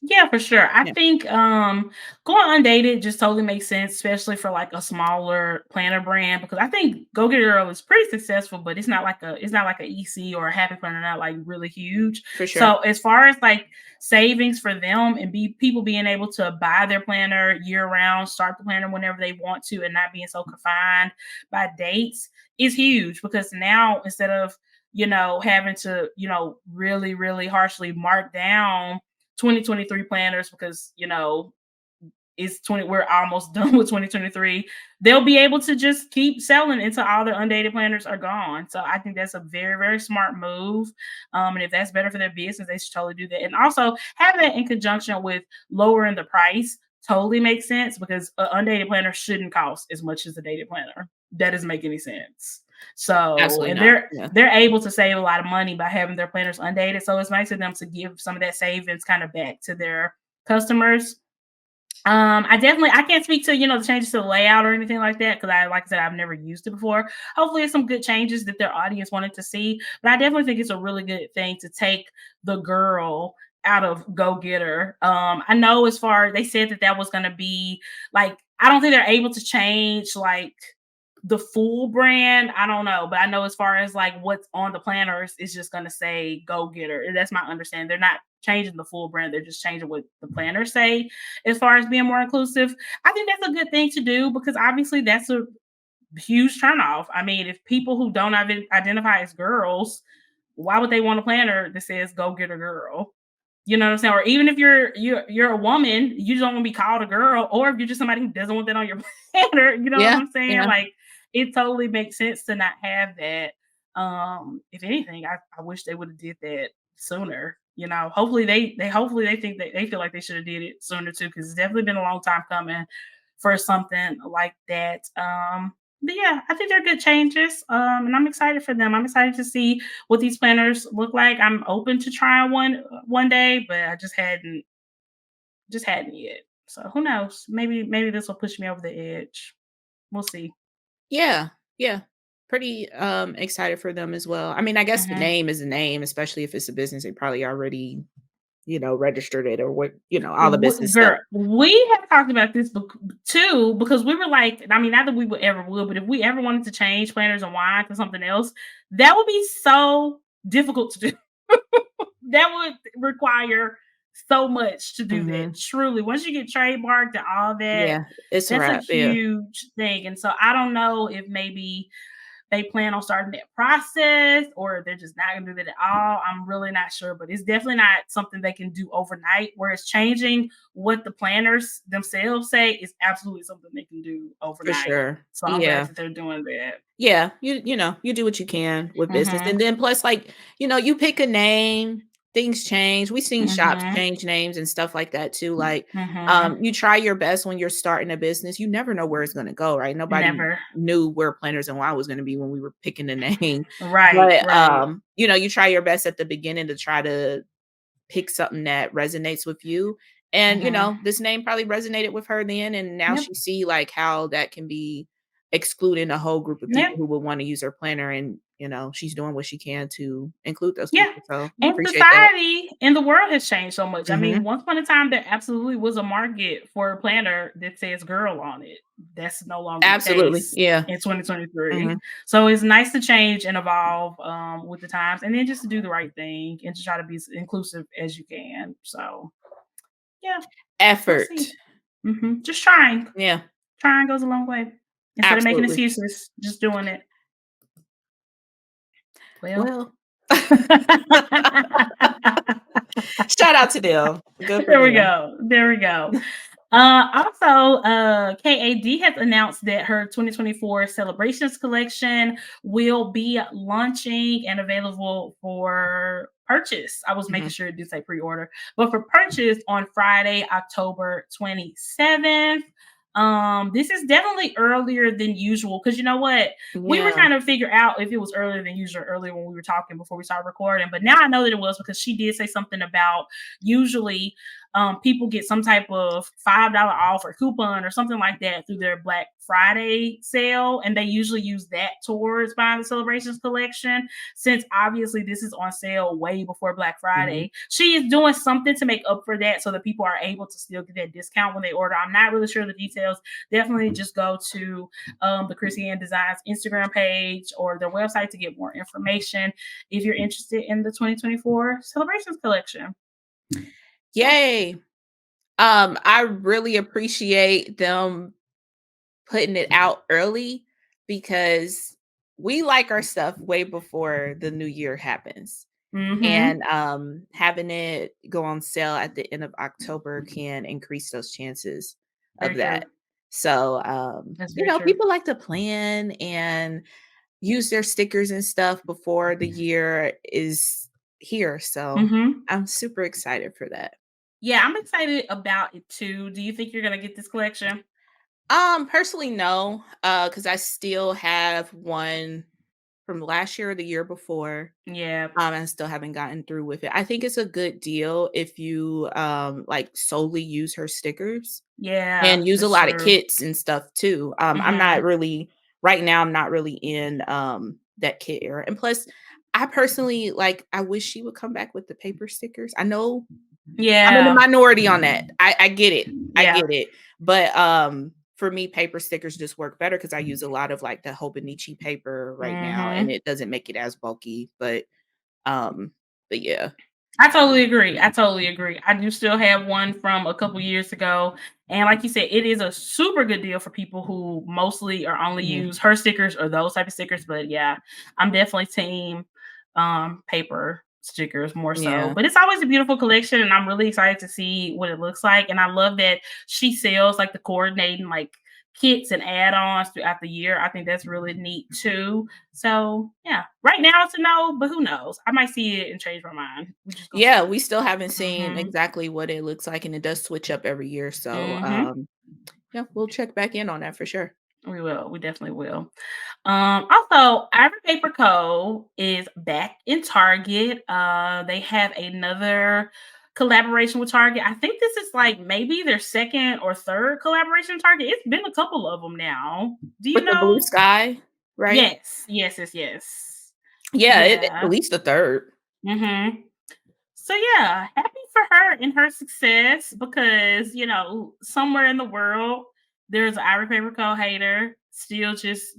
Yeah, for sure. I Yeah, think going undated just totally makes sense, especially for like a smaller planner brand, because I think Go Get Girl is pretty successful, but it's not like a EC or a Happy Planner, not like really huge. for sure. So as far as like savings for them and be people being able to buy their planner year round, start the planner whenever they want to, and not being so confined by dates is huge because now instead of having to really really harshly mark down 2023 planners because it's 20 we're almost done with 2023. They'll be able to just keep selling until all their undated planners are gone. So I think that's a very very smart move. And if that's better for their business, they should totally do that. And also have that in conjunction with lowering the price totally makes sense because an undated planner shouldn't cost as much as a dated planner. That doesn't make any sense. So, Absolutely and not. Yeah. they're able to save a lot of money by having their planners undated. So it's nice of them to give some of that savings kind of back to their customers. I can't speak to, the changes to the layout or anything like that because like I said, I've never used it before. Hopefully, it's some good changes that their audience wanted to see. But I definitely think it's a really good thing to take the girl out of Go Getter. I know as far they said that was going to be like, I don't think they're able to change like the full brand. I don't know, but I know as far as like what's on the planners, it's just going to say Go Getter. That's my understanding. They're not changing the full brand. They're just changing what the planners say as far as being more inclusive. I think that's a good thing to do because obviously that's a huge turnoff. I mean, if people who don't identify as girls, why would they want a planner that says "Go Get a Girl"? You know what I'm saying? Or even if you're a woman, you don't want to be called a girl, or if you're just somebody who doesn't want that on your planner, you know what Yeah. I'm saying? Yeah. Like it totally makes sense to not have that. If anything, I wish they would have did that sooner. Hopefully they think that they feel like they should have did it sooner too, because it's definitely been a long time coming for something like that. But yeah, I think they're good changes. And I'm excited for them. I'm excited to see what these planners look like. I'm open to trying one day, but I just hadn't yet. So who knows? Maybe this will push me over the edge. We'll see. Yeah. Yeah. Pretty excited for them as well. I mean, I guess the Mhm. name is a name, especially if it's a business they probably already, registered it or what, all the business stuff. Girl, we have talked about this too because we were like, I mean, not that we would ever would, but if we ever wanted to change planners and wine to something else, that would be so difficult to do. That would require so much to do that. Mhm. Truly, once you get trademarked and all that, Yeah, it's a that's a wrap. Yeah. huge thing. And so I don't know if maybe they plan on starting that process or they're just not going to do that at all. I'm really not sure, but it's definitely not something they can do overnight. Whereas changing what the planners themselves say is absolutely something they can do For overnight. sure. So I'm glad Yeah. that they're doing that. Yeah, you do what you can with business, and Mhm. then plus, like, you pick a name, things change. We've seen shops Mhm. change names and stuff like that too, like, Mhm. you try your best when you're starting a business, you never know where it's gonna go, right? Nobody Never. knew where Planners and Wine was gonna be when we were picking the name, Right, but, right. you try your best at the beginning to try to pick something that resonates with you, and, Mhm. this name probably resonated with her then, and now Yep. she see, like, how that can be excluding a whole group of Yep. people who would wanna use her planner, and, she's doing what she can to include those Yeah. people, so we And appreciate that. society and the world has changed so much. I mean, Mhm. once upon a time, there absolutely was a market for a planner that says girl on it. That's no longer the Absolutely, case yeah. in 2023. Mhm. So it's nice to change and evolve with the times and then just to do the right thing and to try to be as inclusive as you can. So, yeah, we'll see. Effort. Just trying. Yeah, Trying goes a long way. Instead of making absolutely. excuses, just doing it. Well, Well, shout out to them. Good for there we them. go. There we go. Also, KAD has announced that her 2024 celebrations collection will be launching and available for purchase. I was making Mhm. sure it did say pre-order, but for purchase on Friday, October 27th. This is definitely earlier than usual because you know what? We were Yeah. trying to figure out if it was earlier than usual earlier when we were talking before we started recording, but now I know that it was because she did say something about usually people get some type of $5 off or coupon or something like that through their Black Friday sale. And they usually use that towards buying the celebrations collection. Since obviously this is on sale way before Black Mhm. Friday, she is doing something to make up for that so that people are able to still get that discount when they order. I'm not really sure the details. Definitely just go to the Chrissy Ann Designs Instagram page or their website to get more information if you're interested in the 2024 celebrations collection. Yeah. Yay. I really appreciate them putting it out early because we like our stuff way before the new year happens. Mm-hmm. And having it go on sale at the end of October can increase those chances of Very true. that. So, That's very true. people like to plan and use their stickers and stuff before the year is here. So Mhm. I'm super excited for that. Yeah, I'm excited about it too. Do you think you're gonna get this collection? Personally, no, because I still have one from last year or the year before. Yeah, And still haven't gotten through with it. I think it's a good deal if you like solely use her stickers yeah, and use a that's lot of true. kits and stuff too. I'm not Mhm. really right now. I'm not really in that kit era. And plus, I personally like. I wish she would come back with the paper stickers. I know I'm in the Yeah, minority on that. I get it. I yeah. get it. But for me, paper stickers just work better because I use a lot of like the Hobonichi paper right now, and Mhm. it doesn't make it as bulky. Um, but yeah. I totally agree. I totally agree. I do still have one from a couple years ago. And like you said, it is a super good deal for people who mostly or only Mhm. use her stickers or those type of stickers. But yeah, I'm definitely team paper stickers more so. Yeah. But it's always a beautiful collection and I'm really excited to see what it looks like. And I love that she sells like the coordinating like kits and add-ons throughout the year. I think that's really neat too. So yeah, right now it's a no, but who knows? I might see it and change my mind. We're just gonna Yeah, see. we still haven't seen Mhm. exactly what it looks like, and it does switch up every year, so, Mhm. yeah, we'll check back in on that for sure. We will. We definitely will. Also, Ivory Paper Co. is back in Target. They have another collaboration with Target. I think this is like maybe their second or third collaboration with Target. It's been a couple of them now. Do you With the blue know? sky, right? Yes. Yes. Yes. Yes. Yeah, at Yeah. least the 3rd. Mhm. So yeah, happy for her and her success because somewhere in the world there's an Irish Paper Co hater still just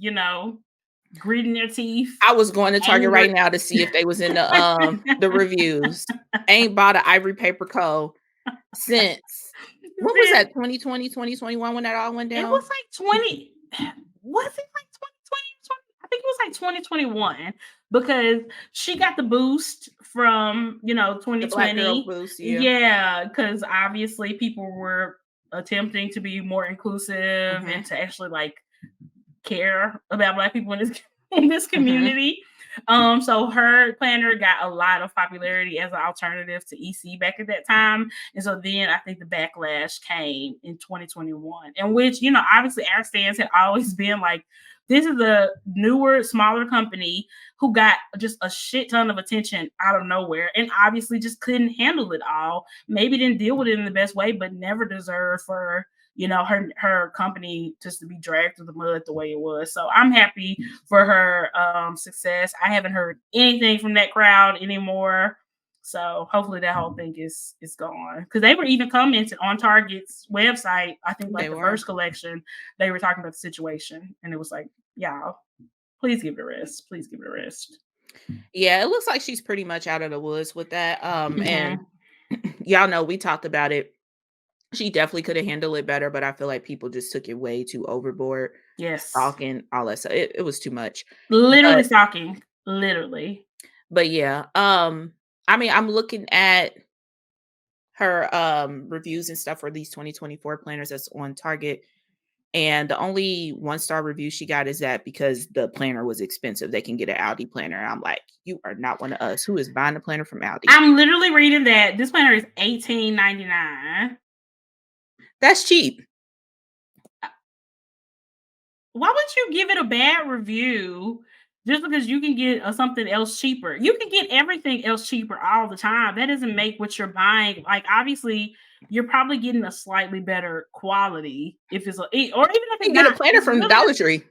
gritting their teeth, I was going to Target angry. right now to see if they was in the reviews. Ain't bought a Ivory Paper Co. since when was Sis, that, 2020, 2021 when that all went it down? was like 20. Was it like 2020? I think it was like 2021 because she got the boost from The Black Girl 2020. Boost, yeah. Yeah, because obviously people were attempting to be more inclusive and Mhm, to actually like care about Black people in this in this mhm. community. So her planner got a lot of popularity as an alternative to EC back at that time. And so then I think the backlash came in 2021, in which, obviously our stance had always been like, this is a newer, smaller company who got just a shit ton of attention out of nowhere and obviously just couldn't handle it all. Maybe didn't deal with it in the best way, but never deserved for her company just to be dragged through the mud the way it was. So I'm happy for her success. I haven't heard anything from that crowd anymore. So hopefully that whole thing is gone. Because they were even commenting on Target's website, I think like They the were. first collection, they were talking about the situation. And it was like, y'all, please give it a rest. Please give it a rest. Yeah, it looks like she's pretty much out of the woods with that, and Hmm. y'all know we talked about it. She definitely could have handled it better, but I feel like people just took it way too overboard, Yes. stalking, all that stuff. It was too much. Literally But stalking. Literally. yeah, I mean, I'm looking at her reviews and stuff for these 2024 planners that's on Target. And the only one-star review she got is that because the planner was expensive, they can get an Audi planner. I'm like, you are not one of us. Who is buying a planner from Audi? I'm literally reading that this planner is 18.99. That's cheap. Why would you give it a bad review just because you can get something else cheaper? You can get everything else cheaper all the time. That doesn't make what you're buying like obviously you're probably getting a slightly better quality if it's or even if You it's can get a not. planner It's from the really Dollar just Tree.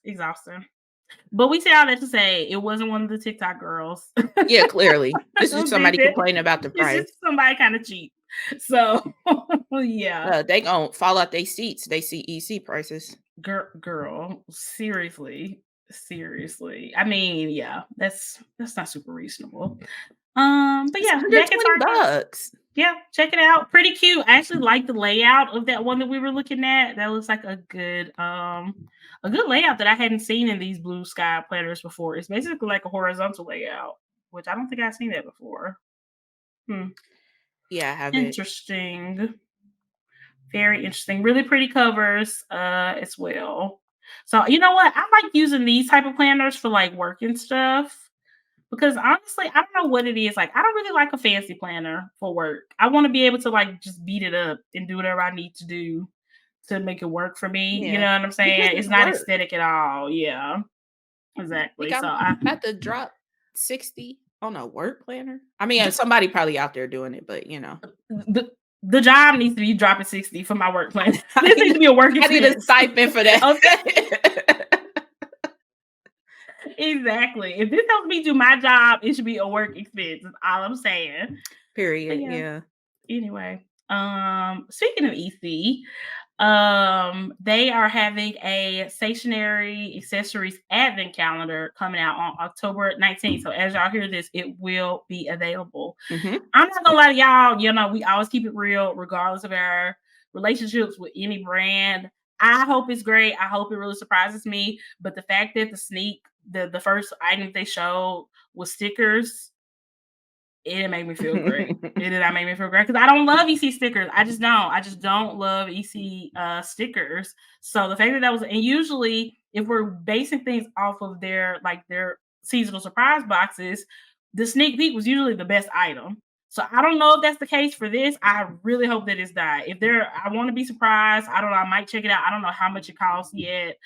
exhausting. But we say all that to say it wasn't one of the TikTok girls. Yeah, clearly. This is Did somebody it. complaining about the It's price. just somebody kind of cheap. So yeah. They gon' fall out they seats. They see EC prices. Girl, seriously, seriously. I mean, yeah, that's not super reasonable. But It's yeah, under back at 20 Target. bucks. Yeah, check it out. Pretty cute. I actually like the layout of that one that we were looking at. That looks like a good layout that I hadn't seen in these blue sky planners before. It's basically like a horizontal layout, which I don't think I've seen that before. Hmm. Yeah, I have it. Interesting. Very interesting. Really pretty covers as well. So you know what? I like using these type of planners for like work and stuff. Because honestly, I don't know what it is. Like, I don't really like a fancy planner for work. I want to be able to like just beat it up and do whatever I need to do to make it work for me. You Yeah. know what I'm Because saying? It's it's not work. aesthetic at all. Yeah, Think exactly. So I'm I about to drop 60 on a work planner? I mean, somebody probably out there doing it, but, the the job needs to be dropping 60 for my work plan. I This need needs a to be a work I need a expense. stipend for that. Okay. Exactly. If this helps me do my job, it should be a work expense. Is all I'm saying. But Period, yeah. yeah. Anyway, speaking of EC, they are having a stationary accessories advent calendar coming out on October 19th. So as y'all hear this, it will be available. Mhm. I'm not gonna lie to y'all, we always keep it real, regardless of our relationships with any brand. I hope it's great. I hope it really surprises me. But the fact that the first item they showed was stickers, it didn't make me feel great. It did not make me feel great because I don't love EC stickers. I just don't. I just don't love EC stickers. So the fact that was, and usually if we're basing things off of their seasonal surprise boxes, the sneak peek was usually the best item. So I don't know if that's the case for this. I really hope that it's that. I want to be surprised. I don't know. I might check it out. I don't know how much it costs yet.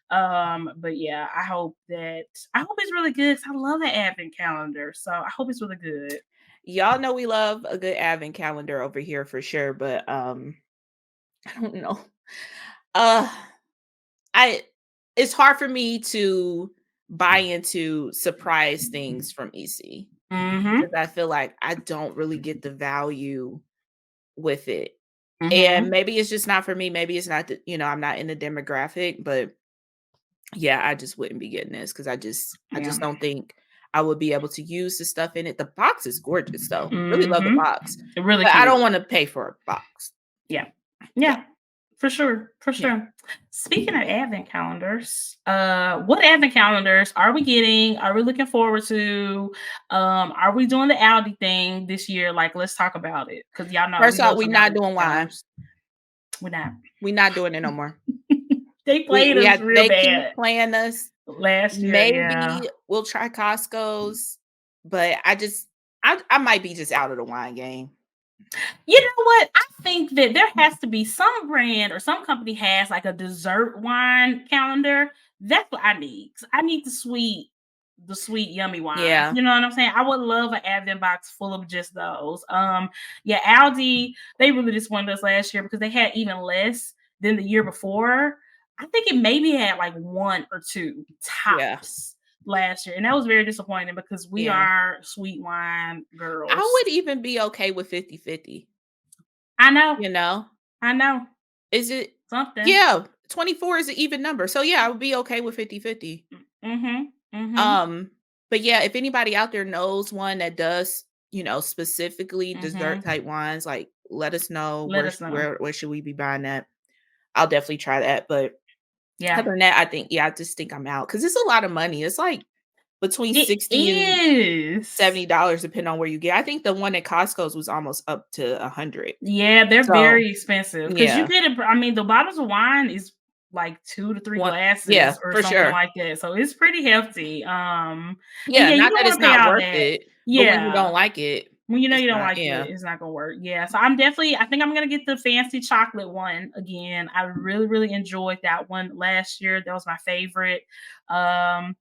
But yeah, I hope it's really good. 'Cause I love an advent calendar. So I hope it's really good. Y'all know we love a good advent calendar over here for sure, but, I don't know. Uh, I it's hard for me to buy into surprise things from EC Mhm. because I feel like I don't really get the value with it. And Mhm. maybe it's just not for me. Maybe it's not I'm not in the demographic, but yeah, I just wouldn't be getting this because I just Yeah. don't think I would be able to use the stuff in it. The box is gorgeous though. Really love the Mhm. box, Really but I cute. don't want to pay for a box. Yeah. Yeah, Yeah. For sure. For yeah. sure. Speaking of advent calendars, what advent calendars are we getting? Are we looking forward to? Are we doing the Aldi thing this year? Like, let's talk about it. Because y'all know First we off, love we some not Aldi doing wine. calendars. We're not. We not doing it no more. They We played we us had real they keep bad playing us. last year. Yeah. Maybe we'll try Costco's, but I might be just out of the wine game. You know what? I think that there has to be some brand or some company has like a dessert wine calendar. That's what I need. 'Cause I need the sweet, yummy wines. Yeah, You know what I'm saying? I would love an advent box full of just those. Yeah, Aldi, they really disappointed us last year because they had even less than the year before. I think it maybe had like one or two yeah, tops last year. And that was very disappointing because we yeah. are sweet wine I girls. would even be okay with 50-50. I know. You know? I know. Is it Something. Yeah, 24 is an even number. So yeah, I would be okay with 50-50. Mhm. Mhm. Um, but yeah, if anybody out there knows one that does, specifically dessert Mhm. type wines, like let us know Let us know. where should we be buying that. I'll definitely try that. But Yeah. other than that, I just think I'm out because it's a lot of money. It's like between It 60 and is. $70 depending on where you get. I think the one at Costco's was almost up to 100. Yeah, they're So very expensive because you yeah. get it. I mean, the bottles of wine is like 2 to 3 One Yeah, glasses or for something sure. like that. So it's pretty hefty. And Yeah, yeah, you not don't that want it's to pay not all worth that. it, but when you Yeah. don't like it, When you know it's you don't not like it, yeah. it's not gonna work. Yeah. So I think I'm gonna get the fancy chocolate one again. I really, really enjoyed that one last year. That was my favorite. Um,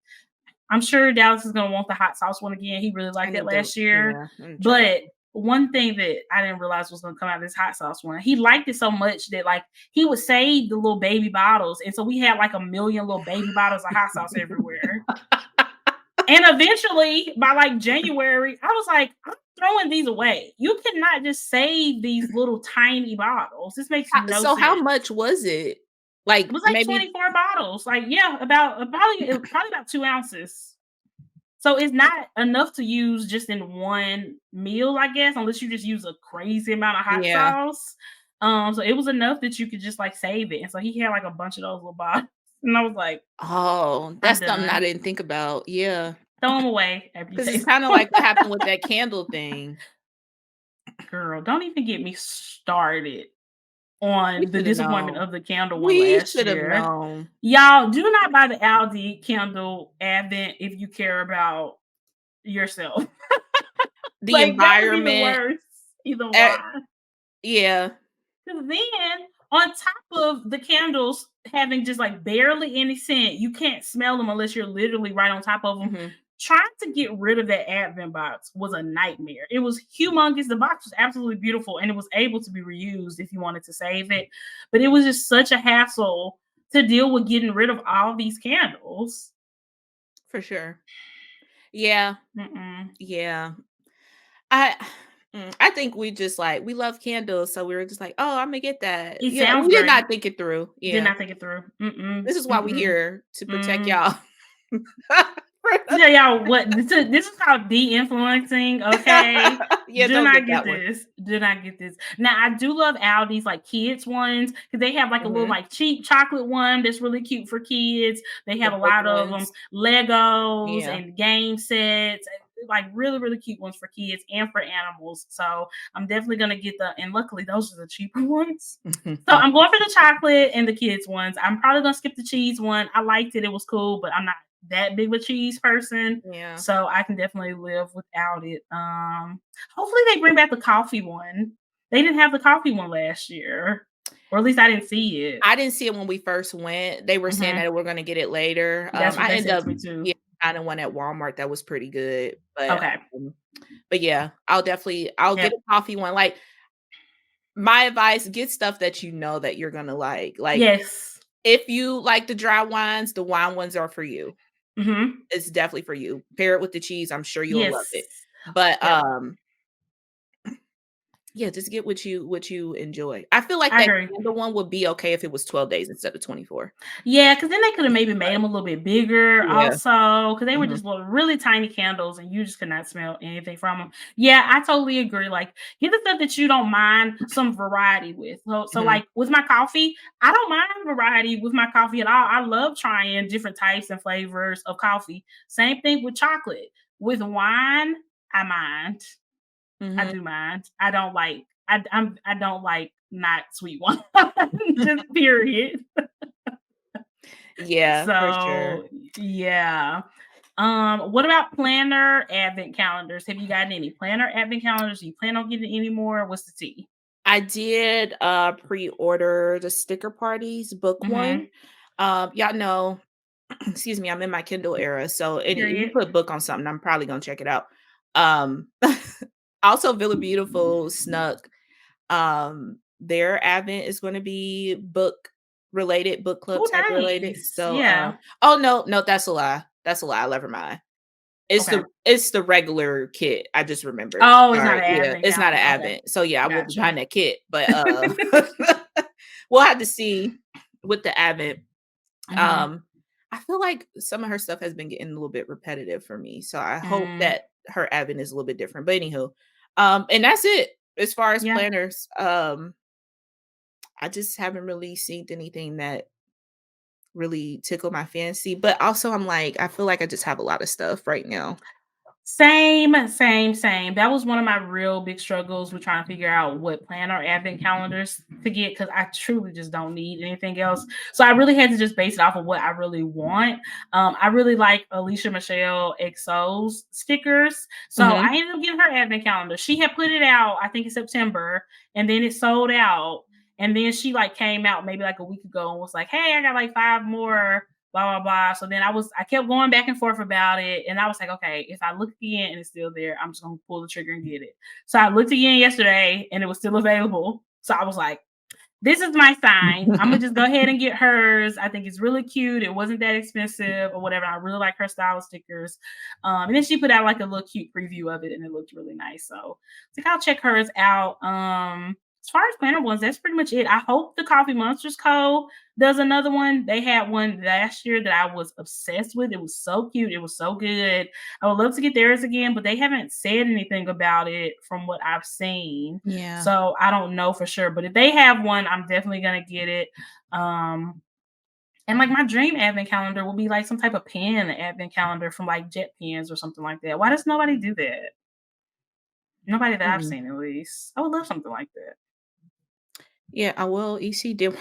I'm sure Dallas is gonna want the hot sauce one again. He really I liked it need to last year. yeah, let me try that But one. one thing that I didn't realize was gonna come out of this hot sauce one, he liked it so much that like he would save the little baby bottles. And so we had like a million little baby bottles of hot sauce everywhere. And eventually, by like January, I was like, I'm throwing these away. You cannot just save these little tiny bottles. This makes no So how sense. much was it? It Like, was like maybe 24 bottles. Like, yeah, probably about 2 ounces. So it's not enough to use just in one meal, I guess, unless you just use a crazy amount of hot yeah. sauce. So it was enough that you could just like save it. And so he had like a bunch of those little bottles. And I was like, Oh, I'm that's something I done. didn't think about, yeah, Throw them away after you because it's taste kinda them. like what happened with that candle thing. Girl, don't even get me started We on the shoulda disappointment known. of the candle one We last should have year. known. Y'all do not buy the Aldi candle advent if you care about yourself. The Like, that would be the environment, worst, either eh one. yeah. 'Cause then on top of the candles having just like barely any scent, you can't smell them unless you're literally right on top of them. Mhm. Trying to get rid of that advent box was a nightmare. It was humongous. The box was absolutely beautiful and it was able to be reused if you wanted to save it. But it was just such a hassle to deal with getting rid of all these candles. For sure. Yeah, Mm-mm. yeah. I I think we just, like, we love candles, so we were just like, "Oh, Imma get that." It Yeah, sounds we did great. not think it through. Did Yeah. not think it through. Mm-mm. This is why we Mm-mm. here, to protect Mm. y'all. Tell y'all what this is called de-influencing, okay? Yeah, Do don't get not get that one. this. Do not get this. Now I do love Aldi's like kids ones because they have like a little Mhm. like cheap chocolate one that's really cute for kids. They The have a book lot of them ones. Legos Yeah. and game sets, like really really cute ones for kids and for animals. So I'm definitely gonna get the and luckily those are the cheaper ones. So I'm going for the chocolate and the kids ones. I'm probably gonna skip the cheese one. I liked it; it was cool, but I'm not that big of a cheese person, Yeah. so I can definitely live without it. Hopefully they bring back the coffee one. They didn't have the coffee one last year, or at least I didn't see it. I didn't see it when we first went. They were saying Mhm. that we're gonna get it later. That's what I they ended said up, to me too. yeah, finding one at Walmart that was pretty good, Okay. um, but yeah, I'll get Yep. a coffee one. Like, my advice, get stuff that you know that you're gonna like. Like, Yes. if you like the dry wines, the wine ones are for you. Mhm. It's definitely for you. Pair it with the cheese, I'm sure you'll love Yes. it. But, Yep. yeah, just get what you enjoy. I feel like I that agree. candle one would be okay if it was 12 days instead of 24. Yeah, because then they could have maybe made Right. them a little bit bigger Yeah. also, because they were Mhm. just little really tiny candles and you just could not smell anything from them. Yeah, I totally agree. Like, get the stuff that you don't mind some variety with. So Mhm. like with my coffee, I don't mind variety with my coffee at all. I love trying different types and flavors of coffee. Same thing with chocolate. With wine, I mind. I Mhm. do mind. I don't like not sweet wine. Just period. Yeah, for sure. So, yeah. What about planner advent calendars? Have you gotten any planner advent calendars? Do you plan on getting any more? What's the tea? I did, pre-order the sticker parties book one. Mhm. Y'all know, excuse me, I'm in my Kindle era, so if you Period. put book on something, I'm probably gonna check it out. Um, also Villa Beautiful snuck, their advent is gonna be book related, book club Oh, type related. nice. So, Yeah. oh, no, that's a lie. That's a lie, never mind. Okay. It's the regular kit, I just remembered. Oh, it's not Sorry, an yeah, advent it's not an calendar. Okay. advent. So, yeah, I will be Gotcha. buying that kit, but, we'll have to see with the advent. Mhm. Um, I feel like some of her stuff has been getting a little bit repetitive for me, so I hope Mm. that her advent is a little bit different, but anywho, and that's it as far as Yeah. planners. I just haven't really seen anything that really tickled my fancy, but also I'm like, I feel like I just have a lot of stuff right now. Same, same, same. That was one of my real big struggles with trying to figure out what planner advent calendars to get because I truly just don't need anything else. So I really had to just base it off of what I really want. I really like Alicia Michelle XO's stickers. So Mhm. I ended up getting her advent calendar. She had put it out, I think in September, and then it sold out. And then she like came out maybe like a week ago and was like, "Hey, I got like 5 more blah blah blah." So then I kept going back and forth about it, and I was like, okay, if I look again and it's still there, I'm just gonna pull the trigger and get it. So I looked again yesterday, and it was still available. So I was like, this is my sign. I'm gonna just go ahead and get hers. I think it's really cute. It wasn't that expensive or whatever. I really like her style of stickers. And then she put out like a little cute preview of it, and it looked really nice. So I think I'll check hers out. As far as planner ones, that's pretty much it. I hope the Coffee Monsters Co. does another one. They had one last year that I was obsessed with. It was so cute. It was so good. I would love to get theirs again, but they haven't said anything about it from what I've seen. Yeah. So I don't know for sure. But if they have one, I'm definitely gonna get it. And like my dream advent calendar will be like some type of pen advent calendar from like Jet Pens or something like that. Why does nobody do that? Nobody that I've Mm. seen at least. I would love something like that. Yeah, I will. EC did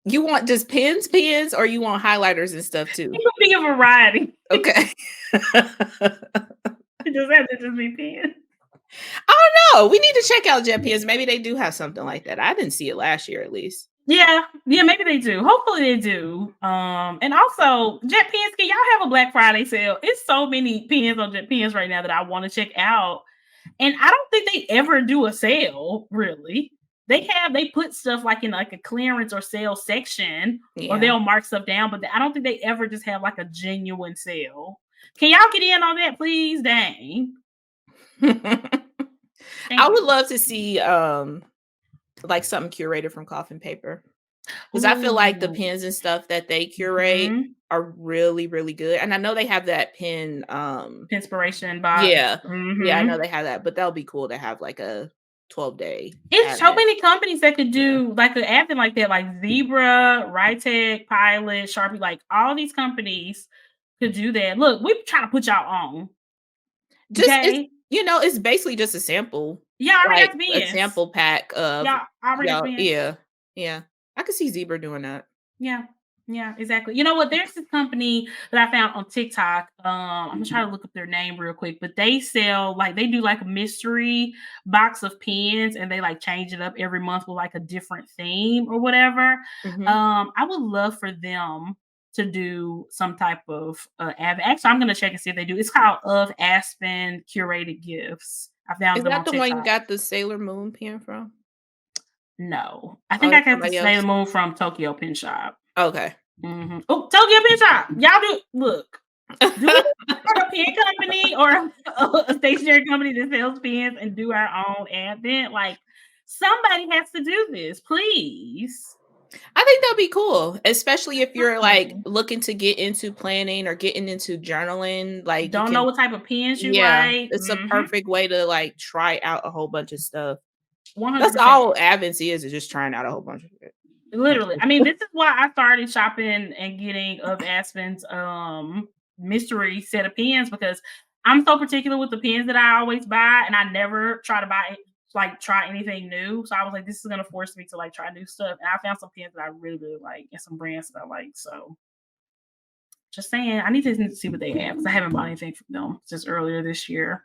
You want just pens, or you want highlighters and stuff too? It could be a variety. Okay. It doesn't have to just be pens. I don't know. We need to check out Jet Pens. Maybe they do have something like that. I didn't see it last year, at least. Yeah, maybe they do. Hopefully they do. And also Jet Pens, can y'all have a Black Friday sale? It's so many pens on Jet Pens right now that I want to check out. And I don't think they ever do a sale, really. They put stuff like in like a clearance or sale section, or Yeah. they'll mark stuff down, but I don't think they ever just have like a genuine sale. Can y'all get in on that, please? Dang. I Thank would you. love to see like something curated from Coffin Paper. Because I feel like the Ooh. pens and stuff that they curate Mhm. are really, really good. And I know they have that pen Inspiration box. yeah. Yeah, I know Mhm. they have that, but that would be cool to have like a 12-day It's so advent. many companies that could Yeah. do like an advent like that, like Zebra, Rytech, Pilot, Sharpie, like all these companies could do that. Look, we're trying to put y'all on. Just it's Okay. it's basically just a sample, Y'all already got like the a bins. sample pack of Y'all already got the y'all bins. yeah. Yeah. I could see Zebra doing that. Yeah. Yeah, exactly. You know what? There's this company that I found on TikTok. I'm gonna try to look up their name real quick, but they sell like they do like a mystery box of pens and they like change it up every month with like a different theme or whatever. Mhm. I would love for them to do some type of actually I'm gonna check and see if they do. It's called Of Aspen Curated Gifts. I found Is them that on the one you TikTok. got the Sailor Moon pen from? No, I Oh, think I it's got the somebody else? Sailor Moon from Tokyo Pen Shop. Okay. Oh, Tokyo Pen Shop. Y'all do look. Do we start a pen company or a stationery company that sells pens and do our own advent? Like somebody has to do this, please. I think that'd be cool, especially if you're like Somebody. looking to get into planning or getting into journaling. Like you Don't know can, what type of pens you yeah, like. it's a perfect way to like try out a whole bunch of stuff. That's 100%. all Advents is just trying out a whole bunch of it. Literally. I mean, this is why I started shopping and getting of Aspen's mystery set of pens because I'm so particular with the pens that I always buy and I never try to buy it, like try anything new. So I was like, this is gonna force me to like try new stuff. And I found some pens that I really, really like and some brands that I like. So just saying, I need to see what they have because I haven't bought anything from them since earlier this year.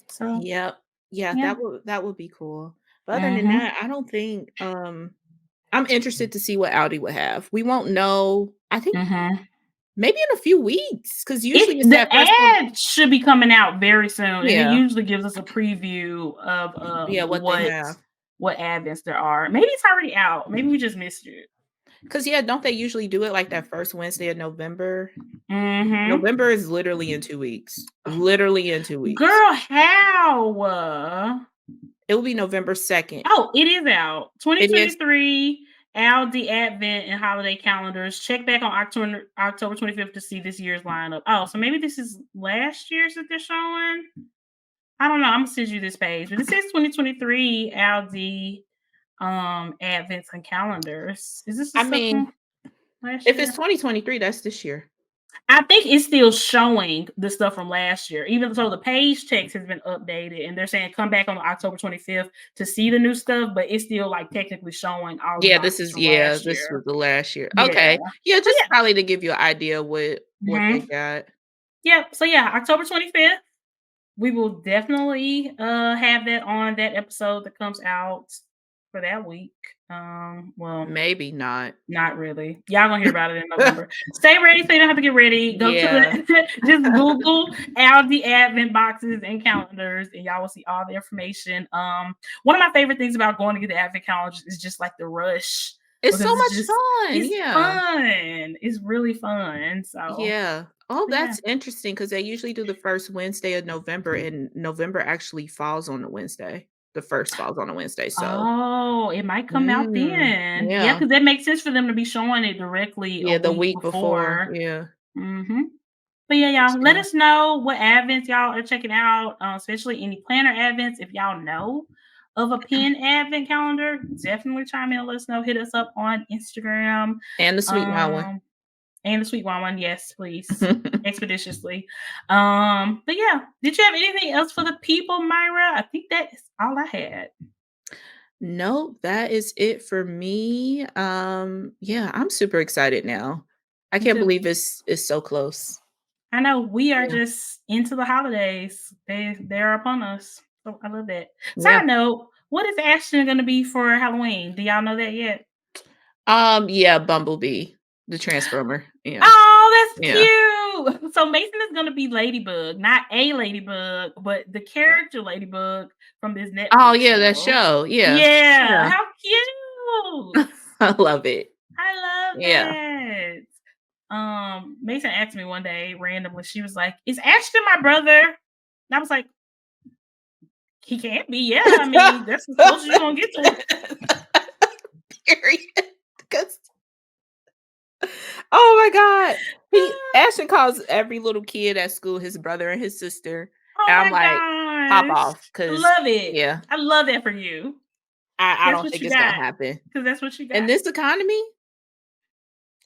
So Yep. Yeah, yeah. that would be cool. But other than Mm-hmm. that, I don't think I'm interested to see what Audi would have. We won't know. I think Mm-hmm. maybe in a few weeks because usually It it's the that first one. ad should be coming out very soon, and it Yeah. usually gives us a preview of Yeah, what they have. what advents there are. Maybe it's already out. Maybe we just missed it. Because yeah, don't they usually do it like that first Wednesday of November? Mm-hmm. November is literally in 2 weeks. Literally in 2 weeks. Girl, how? It will be November 2nd. Oh, it is out. It is 2023 Aldi Advent and holiday calendars. Check back on October 25th to see this year's lineup. Oh, so maybe this is last year's that they're showing. I don't know. I'm gonna send you this page, but it says 2023 Aldi advents and calendars. Is this the I stuff mean, from last if it's year? 2023, that's this year. I think it's still showing the stuff from last year, even though the page text has been updated and they're saying come back on October 25th to see the new stuff, but it's still like technically showing all the boxes from last This year. was the last year. Yeah. Okay. Yeah, So just probably to give you an idea what yeah. they got. Yep. So yeah, October 25th. We will definitely have that on that episode that comes out for that week. Well, Maybe not. not really. Y'all gonna hear about it in November. Stay ready so you don't have to get ready. Go to Yeah. the just Google Aldi advent boxes and calendars, and y'all will see all the information. One of my favorite things about going to get the advent calendars is just like the rush It's so because much fun. it's Yeah. fun. It's really fun. So Yeah. Oh, yeah. that's interesting because they usually do the first Wednesday of November, and November actually falls on a Wednesday. The first falls on a Wednesday. So, Oh, it might come out then. Yeah, yeah. because that makes sense for them to be showing it directly a Yeah, the week week before. before. Yeah. Mhm. But yeah, y'all, let Interesting. us know what advents y'all are checking out, especially any planner advents. If y'all know of a pen advent calendar, definitely chime in and let us know. Hit us up on Instagram. And the sweet wild one. Um, and the sweet one, yes, please. Expeditiously. But yeah, did you have anything else for the people, Myra? I think that is all I had. Nope, that is it for me. Yeah, I'm super excited now. I Me can't too. believe it's so close. I know we are Yeah. just into the holidays. They're upon us. So I love that. Yeah. Side note, what is Ashton gonna be for Halloween? Do y'all know that yet? Yeah, Bumblebee, the Transformer. Yeah. Oh, that's Yeah. cute. So Mason is gonna be Ladybug, not a ladybug, but the character Ladybug from this Oh, Netflix yeah, that show. show. Yeah. Yeah, Yeah. how cute. I love it. I love Yeah. that. Mason asked me one day randomly, she was like, "Is Ashton my brother?" And I was like, "He can't be, yeah. I mean, that's as close as you're gonna get to it." Period. 'Cause oh my god. Ashton calls every little kid at school his brother and his sister. Oh And I'm my like, pop gosh. off. Cause Love it. yeah, I love that for you. I That's don't what think you it's gonna got. happen. Because that's what you In got. this economy,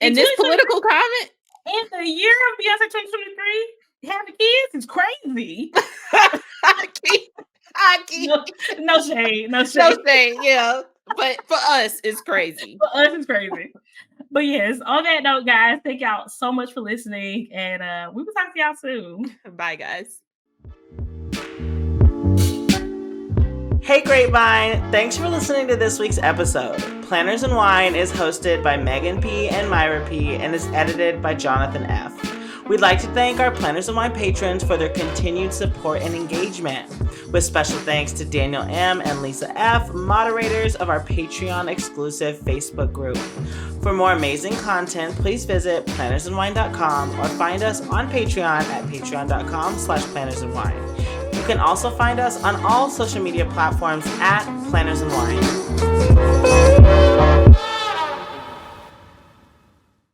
In in this 2023, political climate, in the year of Beyonce 2023, having kids is crazy. I can't. I can't. No, no shade. No No shade. shade, yeah. But for us, it's crazy. For us, it's crazy. But yes, on that note, guys, thank y'all so much for listening. And we will talk to y'all soon. Bye, guys. Hey Grapevine! Thanks for listening to this week's episode. Planners and Wine is hosted by Megan P. and Myra P. and is edited by Jonathan F. We'd like to thank our Planners and Wine patrons for their continued support and engagement. With special thanks to Daniel M. and Lisa F., moderators of our Patreon-exclusive Facebook group. For more amazing content, please visit plannersandwine.com or find us on Patreon at patreon.com/plannersandwine. You can also find us on all social media platforms at Planners and Wine.